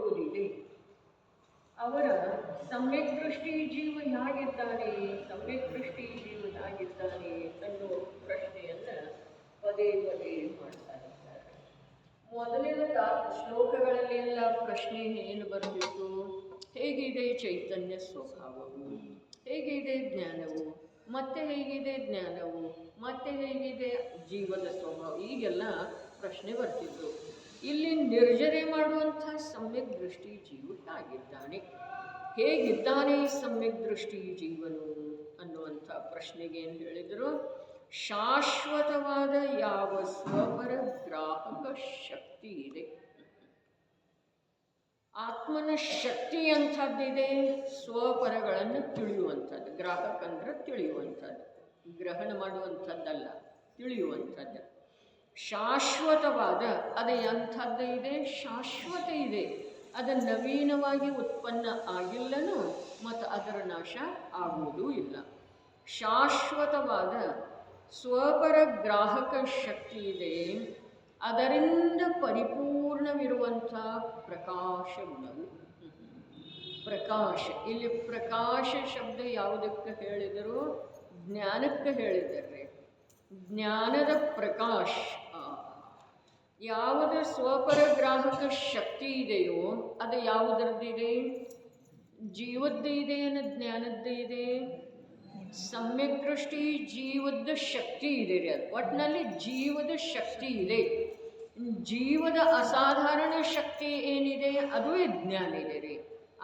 ಕೊಡುವುದಿದೆ. ಅವರ ಸಮ್ಯಕ್ ದೃಷ್ಟಿ ಜೀವ ಹೇಗಿದ್ದಾನೆ, ಸಮ್ಯಕ್ ದೃಷ್ಟಿ ಜೀವ ಹೇಗಿದ್ದಾನೆ ಅನ್ನೋ ಪ್ರಶ್ನೆಯನ್ನ ಪದೇ ಪದೇ ಮಾಡ್ತಾ ಇದ್ದಾರೆ. ಮೊದಲಿನ ಶ್ಲೋಕಗಳಲ್ಲೆಲ್ಲ ಪ್ರಶ್ನೆ ಏನು ಬರಬೇಕು? ಹೇಗಿದೆ ಚೈತನ್ಯ ಸ್ವಭಾವವು, ಹೇಗಿದೆ ಜ್ಞಾನವು, ಮತ್ತೆ ಹೇಗಿದೆ ಜ್ಞಾನವು, ಮತ್ತೆ ಹೇಗಿದೆ ಜೀವದ ಸ್ವಭಾವ, ಈಗೆಲ್ಲ ಪ್ರಶ್ನೆ ಬರ್ತಿದ್ದು. ಇಲ್ಲಿ ನಿರ್ಜರೆ ಮಾಡುವಂಥ ಸಮ್ಯಕ್ ದೃಷ್ಟಿ ಜೀವ ಆಗಿದ್ದಾನೆ. ಹೇಗಿದ್ದಾನೆ ಸಮ್ಯಕ್ ದೃಷ್ಟಿ ಜೀವನು ಅನ್ನುವಂಥ ಪ್ರಶ್ನೆಗೆ ಏನು ಹೇಳಿದರು? ಶಾಶ್ವತವಾದ ಯಾವ ಸ್ವಪರ ಗ್ರಾಹಕ ಶಕ್ತಿ ಇದೆ, ಆತ್ಮನ ಶಕ್ತಿ ಅಂಥದ್ದಿದೆ, ಸ್ವಪರಗಳನ್ನು ತಿಳಿಯುವಂಥದ್ದು. ಗ್ರಾಹಕ ಅಂದ್ರೆ ತಿಳಿಯುವಂಥದ್ದು, ಗ್ರಹಣ ಮಾಡುವಂಥದ್ದಲ್ಲ, ತಿಳಿಯುವಂಥದ್ದು. ಶಾಶ್ವತವಾದ ಅದು ಎಂಥದ್ದು ಇದೆ? ಶಾಶ್ವತ ಇದೆ. ಅದು ನವೀನವಾಗಿ ಉತ್ಪನ್ನ ಆಗಿಲ್ಲನು ಮತ್ತು ಅದರ ನಾಶ ಆಗುವುದೂ ಇಲ್ಲ. ಶಾಶ್ವತವಾದ ಸ್ವಪರ ಗ್ರಾಹಕ ಶಕ್ತಿ ಇದೆ. ಅದರಿಂದ ಪರಿಪೂರ್ಣವಿರುವಂಥ ಪ್ರಕಾಶ ಗುಣವು. ಪ್ರಕಾಶ, ಇಲ್ಲಿ ಪ್ರಕಾಶ ಶಬ್ದ ಯಾವುದಕ್ಕೆ ಹೇಳಿದರು? ಜ್ಞಾನಕ್ಕೆ ಹೇಳಿದ್ದಾರೆ. ಜ್ಞಾನದ ಪ್ರಕಾಶ ಯಾವುದು ಸ್ವಪರ ಗ್ರಾಹಕ ಶಕ್ತಿ ಇದೆಯೋ ಅದು ಯಾವುದರದ್ದಿದೆ? ಜೀವದ್ದು ಇದೆ, ಜ್ಞಾನದ್ದು ಇದೆ. ಸಮ್ಯಕ್ ದೃಷ್ಟಿ ಜೀವದ ಶಕ್ತಿ ಇದೆ ರೀ. ಅದು ಒಟ್ಟಿನಲ್ಲಿ ಜೀವದ ಶಕ್ತಿ ಇದೆ. ಜೀವದ ಅಸಾಧಾರಣ ಶಕ್ತಿ ಏನಿದೆ ಅದು ಜ್ಞಾನ ಇದೆ ರೀ.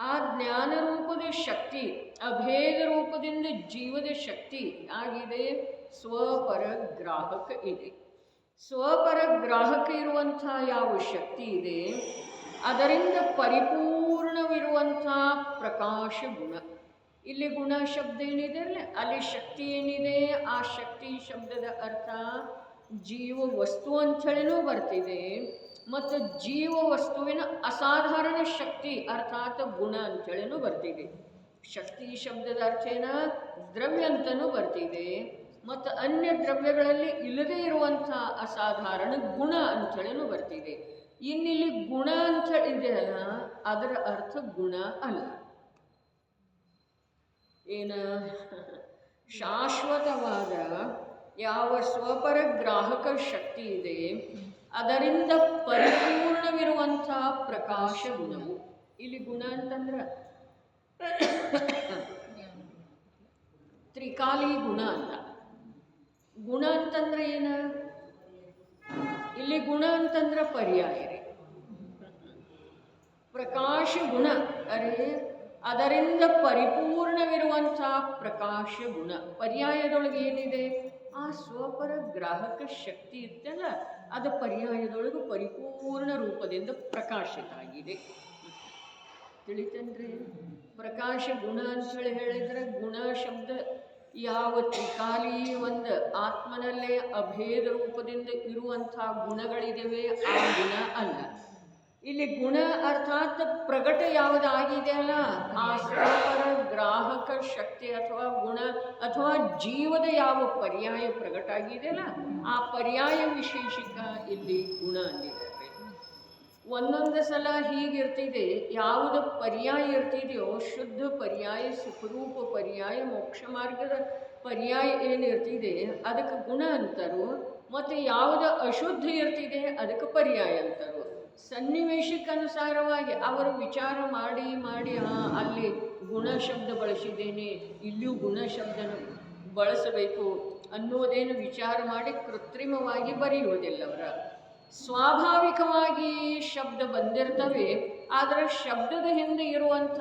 ಆ ಜ್ಞಾನ ರೂಪದ ಶಕ್ತಿ, ಅಭೇದ ರೂಪದಿಂದ ಜೀವದ ಶಕ್ತಿ ಆಗಿದೆ, ಸ್ವಪರ ಗ್ರಾಹಕ ಇದೆ. ಸ್ವಪರ ಗ್ರಾಹಕ ಇರುವಂಥ ಯಾವ ಶಕ್ತಿ ಇದೆ ಅದರಿಂದ ಪರಿಪೂರ್ಣವಿರುವಂಥ ಪ್ರಕಾಶ ಗುಣ. ಇಲ್ಲಿ ಗುಣ ಶಬ್ದ ಏನಿದೆ ಅಲ್ಲ, ಅಲ್ಲಿ ಶಕ್ತಿ ಏನಿದೆ, ಆ ಶಕ್ತಿ ಶಬ್ದದ ಅರ್ಥ ಜೀವ ವಸ್ತು ಅಂಥೇಳಿನೂ ಬರ್ತಿದೆ, ಮತ್ತು ಜೀವ ವಸ್ತುವಿನ ಅಸಾಧಾರಣ ಶಕ್ತಿ ಅರ್ಥಾತ್ ಗುಣ ಅಂಥೇಳಿನೂ ಬರ್ತಿದೆ. ಶಕ್ತಿ ಶಬ್ದದ ಅರ್ಥ ಏನ? ದ್ರವ್ಯ ಅಂತಲೂ ಬರ್ತಿದೆ, ಮತ್ತು ಅನ್ಯ ದ್ರವ್ಯಗಳಲ್ಲಿ ಇಲ್ಲದೇ ಇರುವಂಥ ಅಸಾಧಾರಣ ಗುಣ ಅಂಥೇಳಿನೂ ಬರ್ತಿದೆ. ಇನ್ನಿಲ್ಲಿ ಗುಣ ಅಂತ ಇದೆಯಲ್ಲ, ಅದರ ಅರ್ಥ ಗುಣ ಅಲ್ಲ. ಏನ? ಶಾಶ್ವತವಾದ ಯಾವ ಸ್ವಪರ ಗ್ರಾಹಕ ಶಕ್ತಿ ಇದೆ ಅದರಿಂದ ಪರಿಪೂರ್ಣವಿರುವಂಥ ಪ್ರಕಾಶ ಗುಣವು. ಇಲ್ಲಿ ಗುಣ ಅಂತಂದ್ರೆ ತ್ರಿಕಾಲಿ ಗುಣ ಅಂತ. ಗುಣ ಅಂತಂದ್ರೆ ಏನ? ಇಲ್ಲಿ ಗುಣ ಅಂತಂದ್ರೆ ಪರ್ಯಾಯ ರೀ. ಪ್ರಕಾಶ ಗುಣ ಅರೆ ಅದರಿಂದ ಪರಿಪೂರ್ಣವಿರುವಂಥ ಪ್ರಕಾಶ ಗುಣ. ಪರ್ಯಾಯದೊಳಗೆ ಏನಿದೆ? ಆ ಸ್ವಪರ ಗ್ರಾಹಕ ಶಕ್ತಿ ಇತ್ತಲ್ಲ, ಅದು ಪರ್ಯಾಯದೊಳಗೆ ಪರಿಪೂರ್ಣ ರೂಪದಿಂದ ಪ್ರಕಾಶಿತ ಆಗಿದೆ. ತಿಳಿತನ್ರಿ? ಪ್ರಕಾಶ ಗುಣ ಅಂತೇಳಿ ಹೇಳಿದರೆ ಗುಣ ಶಬ್ದ ಯಾವ ತ್ರಿಕಾಲಿ ಒಂದು ಆತ್ಮನಲ್ಲೇ ಅಭೇದ ರೂಪದಿಂದ ಇರುವಂಥ ಗುಣಗಳಿವೆ ಆ ಗುಣ ಅಲ್ಲ. ಇಲ್ಲಿ ಗುಣ ಅರ್ಥಾತ್ ಪ್ರಗಟ ಯಾವುದಾಗಿದೆಯಲ್ಲ ಆ ಸ್ವಪರ ಗ್ರಾಹಕ ಶಕ್ತಿ ಅಥವಾ ಗುಣ ಅಥವಾ ಜೀವದ ಯಾವ ಪರ್ಯಾಯ ಪ್ರಗಟ ಆಗಿದೆಯಲ್ಲ ಆ ಪರ್ಯಾಯ ವಿಶೇಷಿಕ ಇಲ್ಲಿ ಗುಣ ಅಂದಿದ್ದಾರೆ. ಒಂದೊಂದು ಸಲ ಹೀಗಿರ್ತಿದೆ, ಯಾವುದು ಪರ್ಯಾಯ ಇರ್ತಿದೆಯೋ ಶುದ್ಧ ಪರ್ಯಾಯ, ಸುಖರೂಪ ಪರ್ಯಾಯ, ಮೋಕ್ಷ ಮಾರ್ಗದ ಪರ್ಯಾಯ ಏನಿರ್ತಿದೆ ಅದಕ್ಕೆ ಗುಣ ಅಂತಾರು, ಮತ್ತು ಯಾವುದು ಅಶುದ್ಧ ಇರ್ತಿದೆ ಅದಕ್ಕೆ ಪರ್ಯಾಯ ಅಂತಾರು. ಸನ್ನಿವೇಶಕ್ಕನುಸಾರವಾಗಿ ಅವರು ವಿಚಾರ ಮಾಡಿ ಮಾಡಿ ಅಲ್ಲಿ ಗುಣ ಶಬ್ದ ಬಳಸಿದ್ದೇನೆ, ಇಲ್ಲಿಯೂ ಗುಣ ಶಬ್ದನ ಬಳಸಬೇಕು ಅನ್ನೋದೇನು ವಿಚಾರ ಮಾಡಿ ಕೃತ್ರಿಮವಾಗಿ ಬರೆಯುವುದಿಲ್ಲ. ಅವರ ಸ್ವಾಭಾವಿಕವಾಗಿ ಶಬ್ದ ಬಂದಿರ್ತವೆ, ಆದರೆ ಶಬ್ದದ ಹಿಂದೆ ಇರುವಂಥ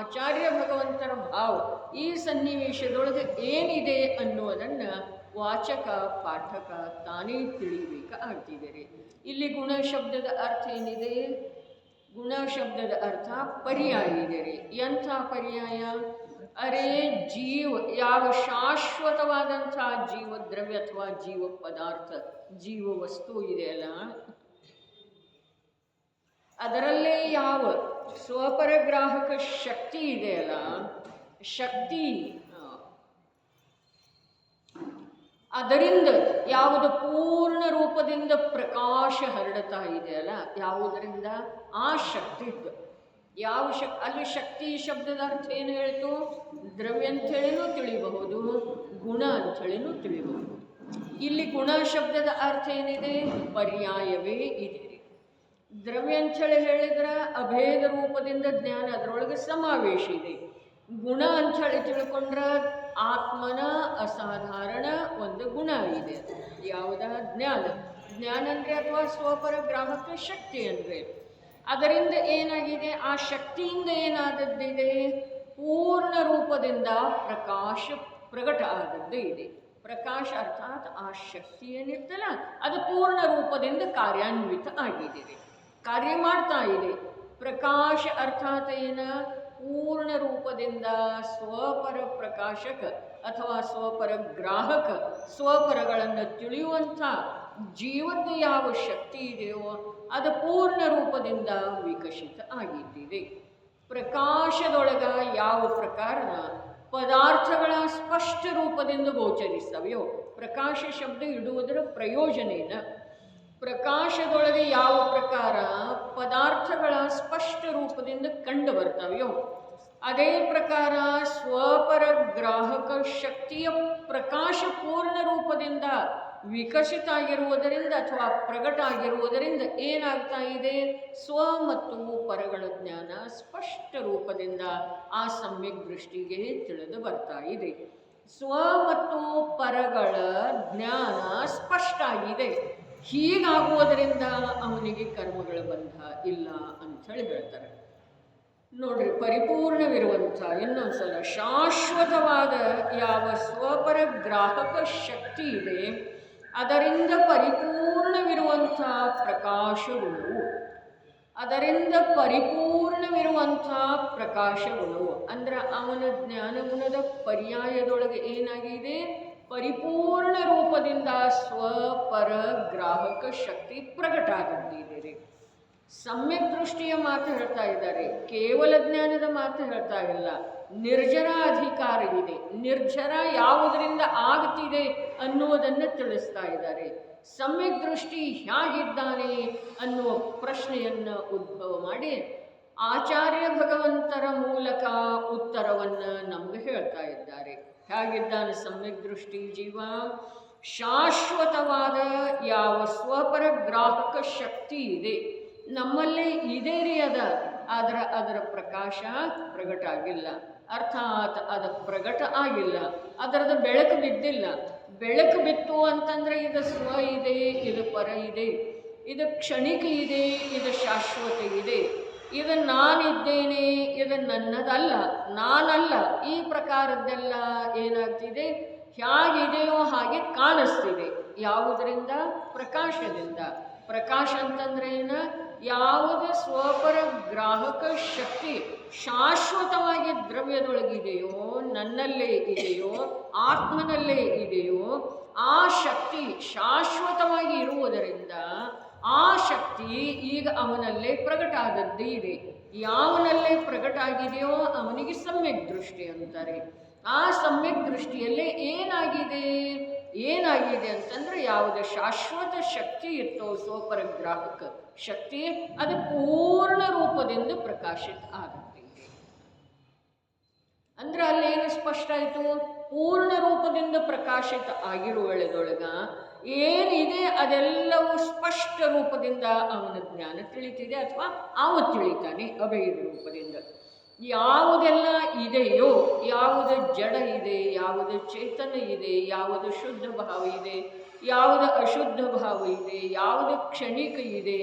ಆಚಾರ್ಯ ಭಗವಂತರ ಭಾವ ಈ ಸನ್ನಿವೇಶದೊಳಗೆ ಏನಿದೆ ಅನ್ನೋದನ್ನು ವಾಚಕ ಪಾಠಕ ತಾನೇ ತಿಳಿಯಬೇಕು ಆಗ್ತಿದ್ದಾರೆ. ಇಲ್ಲಿ ಗುಣ ಶಬ್ದದ ಅರ್ಥ ಏನಿದೆ? ಗುಣ ಶಬ್ದದ ಅರ್ಥ ಪರ್ಯಾಯ ಇದೆ ರೀ. ಎಂಥ ಪರ್ಯಾಯ? ಅರೆ ಜೀವ ಯಾವ ಶಾಶ್ವತವಾದಂಥ ಜೀವದ್ರವ್ಯ ಅಥವಾ ಜೀವ ಪದಾರ್ಥ ಜೀವ ವಸ್ತು ಇದೆಯಲ್ಲ ಅದರಲ್ಲೇ ಯಾವ ಸ್ವಪರಗ್ರಾಹಕ ಶಕ್ತಿ ಇದೆಯಲ್ಲ ಶಕ್ತಿ ಅದರಿಂದ ಯಾವುದು ಪೂರ್ಣ ರೂಪದಿಂದ ಪ್ರಕಾಶ ಹರಡ್ತಾ ಇದೆಯಲ್ಲ, ಯಾವುದರಿಂದ? ಆ ಶಕ್ತಿದ್ದು. ಯಾವ ಅಲ್ಲಿ ಶಕ್ತಿ ಶಬ್ದದ ಅರ್ಥ ಏನು ಹೇಳ್ತು? ದ್ರವ್ಯ ಅಂಥೇಳಿನೂ ತಿಳಿಬಹುದು, ಗುಣ ಅಂಥೇಳಿನೂ ತಿಳಿಬಹುದು. ಇಲ್ಲಿ ಗುಣ ಶಬ್ದದ ಅರ್ಥ ಏನಿದೆ? ಪರ್ಯಾಯವೇ ಇದೆ. ದ್ರವ್ಯ ಅಂಥೇಳಿ ಹೇಳಿದ್ರೆ ಅಭೇದ ರೂಪದಿಂದ ಜ್ಞಾನ ಅದರೊಳಗೆ ಸಮಾವೇಶ ಇದೆ. ಗುಣ ಅಂಥೇಳಿ ತಿಳ್ಕೊಂಡ್ರೆ ಆತ್ಮನ ಅಸಾಧಾರಣ ಒಂದು ಗುಣ ಇದೆ. ಯಾವುದ? ಜ್ಞಾನ. ಜ್ಞಾನ ಅಂದರೆ ಅಥವಾ ಸ್ವಪರ ಗ್ರಾಹಕ ಶಕ್ತಿ ಅಂದರೆ ಅದರಿಂದ ಏನಾಗಿದೆ? ಆ ಶಕ್ತಿಯಿಂದ ಏನಾದದ್ದಿದೆ? ಪೂರ್ಣ ರೂಪದಿಂದ ಪ್ರಕಾಶ ಪ್ರಕಟ ಆದದ್ದು ಇದೆ. ಪ್ರಕಾಶ ಅರ್ಥಾತ್ ಆ ಶಕ್ತಿ ಏನಿರ್ತಲ್ಲ ಅದು ಪೂರ್ಣ ರೂಪದಿಂದ ಕಾರ್ಯಾನ್ವಿತ ಆಗಿದೆ, ಕಾರ್ಯ ಮಾಡ್ತಾ ಇದೆ. ಪ್ರಕಾಶ ಅರ್ಥಾತ್ ಏನ? ಪೂರ್ಣ ರೂಪದಿಂದ ಸ್ವಪರ ಪ್ರಕಾಶಕ ಅಥವಾ ಸ್ವಪರ ಗ್ರಾಹಕ, ಸ್ವಪರಗಳನ್ನು ತಿಳಿಯುವಂಥ ಜೀವದ ಯಾವ ಶಕ್ತಿ ಇದೆಯೋ ಅದು ಪೂರ್ಣ ರೂಪದಿಂದ ವಿಕಸಿತ ಆಗಿದ್ದಿದೆ. ಪ್ರಕಾಶದೊಳಗ ಯಾವ ಪ್ರಕಾರದ ಪದಾರ್ಥಗಳ ಸ್ಪಷ್ಟ ರೂಪದಿಂದ ಗೋಚರಿಸ್ತವೆಯೋ, ಪ್ರಕಾಶ ಶಬ್ದ ಇಡುವುದರ ಪ್ರಯೋಜನೇನ, ಪ್ರಕಾಶದೊಳಗೆ ಯಾವ ಪ್ರಕಾರ ಪದಾರ್ಥಗಳ ಸ್ಪಷ್ಟ ರೂಪದಿಂದ ಕಂಡು ಬರ್ತವೆಯೋ ಅದೇ ಪ್ರಕಾರ ಸ್ವಪರ ಗ್ರಾಹಕ ಶಕ್ತಿಯ ಪ್ರಕಾಶ ಪೂರ್ಣ ರೂಪದಿಂದ ವಿಕಸಿತ ಆಗಿರುವುದರಿಂದ ಅಥವಾ ಪ್ರಕಟ ಆಗಿರುವುದರಿಂದ ಏನಾಗ್ತಾ ಇದೆ? ಸ್ವ ಮತ್ತು ಪರಗಳ ಜ್ಞಾನ ಸ್ಪಷ್ಟ ರೂಪದಿಂದ ಆ ಸಮ್ಯಕ್ ದೃಷ್ಟಿಗೆ ತಿಳಿದು ಬರ್ತಾ ಇದೆ. ಸ್ವ ಮತ್ತು ಪರಗಳ ಜ್ಞಾನ ಸ್ಪಷ್ಟ ಆಗಿದೆ. ಹೀಗಾಗುವುದರಿಂದ ಅವನಿಗೆ ಕರ್ಮಗಳ ಬಂಧ ಇಲ್ಲ ಅಂಥೇಳಿ ಹೇಳ್ತಾರೆ. ನೋಡ್ರಿ, ಪರಿಪೂರ್ಣವಿರುವಂಥ ಇನ್ನೊಂದ್ಸಲ ಶಾಶ್ವತವಾದ ಯಾವ ಸ್ವಪರ ಗ್ರಾಹಕ ಶಕ್ತಿ ಇದೆ ಅದರಿಂದ ಪರಿಪೂರ್ಣವಿರುವಂಥ ಪ್ರಕಾಶಗಳು, ಅದರಿಂದ ಪರಿಪೂರ್ಣವಿರುವಂಥ ಪ್ರಕಾಶಗಳು ಅಂದ್ರೆ ಅವನ ಜ್ಞಾನಗುಣದ ಪರ್ಯಾಯದೊಳಗೆ ಏನಾಗಿದೆ? ಪರಿಪೂರ್ಣ ರೂಪದಿಂದ ಸ್ವಪರ ಗ್ರಾಹಕ ಶಕ್ತಿ ಪ್ರಕಟ ಆಗಿದ್ದಿದೆ. ಸಮ್ಯಕ್ ದೃಷ್ಟಿಯ ಮಾತು ಹೇಳ್ತಾ ಇದ್ದಾರೆ, ಕೇವಲ ಜ್ಞಾನದ ಮಾತು ಹೇಳ್ತಾ ಇಲ್ಲ. ನಿರ್ಜರ ಅಧಿಕಾರ ಇದೆ, ನಿರ್ಜರ ಯಾವುದರಿಂದ ಆಗ್ತಿದೆ ಅನ್ನುವುದನ್ನು ತಿಳಿಸ್ತಾ ಇದ್ದಾರೆ. ಸಮ್ಯಕ್ ದೃಷ್ಟಿ ಹೇಗಿದ್ದಾನೆ ಅನ್ನುವ ಪ್ರಶ್ನೆಯನ್ನು ಉದ್ಭವ ಮಾಡಿ ಆಚಾರ್ಯ ಭಗವಂತರ ಮೂಲಕ ಉತ್ತರವನ್ನು ನಮಗೆ ಹೇಳ್ತಾ ಇದ್ದಾರೆ. ಹೇಗಿದ್ದಾನೆ ಸಮ್ಯಕ್ ದೃಷ್ಟಿ ಜೀವ? ಶಾಶ್ವತವಾದ ಯಾವ ಸ್ವಪರ ಗ್ರಾಹಕ ಶಕ್ತಿ ಇದೆ ನಮ್ಮಲ್ಲಿ ಇದೇ ರೀ ಅದರ ಪ್ರಕಾಶ ಪ್ರಕಟ ಆಗಿಲ್ಲ, ಅರ್ಥಾತ್ ಅದು ಪ್ರಕಟ ಆಗಿಲ್ಲ, ಅದರದ ಬೆಳಕು ಬಿದ್ದಿಲ್ಲ. ಬೆಳಕು ಬಿತ್ತು ಅಂತಂದರೆ ಇದು ಸ್ವ ಇದೆ, ಇದು ಪರ ಇದೆ, ಇದು ಕ್ಷಣಿಕ ಇದೆ, ಇದು ಶಾಶ್ವತ ಇದೆ, ಇದು ನಾನಿದ್ದೇನೆ, ಇದು ನನ್ನದಲ್ಲ, ನಾನಲ್ಲ. ಈ ಪ್ರಕಾರದ್ದೆಲ್ಲ ಏನಾಗ್ತಿದೆ? ಹೇಗಿದೆಯೋ ಹಾಗೆ ಕಾಣಿಸ್ತಿದೆ. ಯಾವುದರಿಂದ? ಪ್ರಕಾಶದಿಂದ. ಪ್ರಕಾಶ ಅಂತಂದ್ರೆ ಏನು? ಯಾವುದೇ ಸ್ವಪರ ಗ್ರಾಹಕ ಶಕ್ತಿ ಶಾಶ್ವತವಾಗಿ ದ್ರವ್ಯದೊಳಗಿದೆಯೋ, ನನ್ನಲ್ಲೇ ಇದೆಯೋ, ಆತ್ಮನಲ್ಲೇ ಇದೆಯೋ, ಆ ಶಕ್ತಿ ಶಾಶ್ವತವಾಗಿ ಇರುವುದರಿಂದ ಆ ಶಕ್ತಿ ಈಗ ಅವನಲ್ಲೇ ಪ್ರಕಟ ಆದದ್ದು ಇದೆ. ಯಾವನಲ್ಲೇ ಪ್ರಕಟ ಆಗಿದೆಯೋ ಅವನಿಗೆ ಸಮ್ಯಕ್ ದೃಷ್ಟಿ ಅಂತಾರೆ. ಆ ಸಮ್ಯಕ್ ದೃಷ್ಟಿಯಲ್ಲೇ ಏನಾಗಿದೆ ಅಂತಂದ್ರೆ ಯಾವುದೇ ಶಾಶ್ವತ ಶಕ್ತಿ ಇರ್ತೋ ಸ್ವಪರ ಗ್ರಾಹಕ ಶಕ್ತಿ ಅದು ಪೂರ್ಣ ರೂಪದಿಂದ ಪ್ರಕಾಶಿತ ಆಗುತ್ತೆ. ಅಂದ್ರೆ ಅಲ್ಲೇನು ಸ್ಪಷ್ಟ ಆಯಿತು? ಪೂರ್ಣ ರೂಪದಿಂದ ಪ್ರಕಾಶಿತ ಆಗಿರುವಳೆದೊಳಗ ಏನಿದೆ ಅದೆಲ್ಲವೂ ಸ್ಪಷ್ಟ ರೂಪದಿಂದ ಅವನ ಜ್ಞಾನ ತಿಳಿತಿದೆ ಅಥವಾ ಅವ ತಿಳಿತಾನೆ ಅಭೇದ ರೂಪದಿಂದ. ಯಾವುದೆಲ್ಲ ಇದೆಯೋ, ಯಾವುದು ಜಡ ಇದೆ, ಯಾವುದು ಚೇತನ ಇದೆ, ಯಾವುದು ಶುದ್ಧ ಭಾವ ಇದೆ, ಯಾವುದು ಅಶುದ್ಧ ಭಾವ ಇದೆ, ಯಾವುದು ಕ್ಷಣಿಕ ಇದೆ,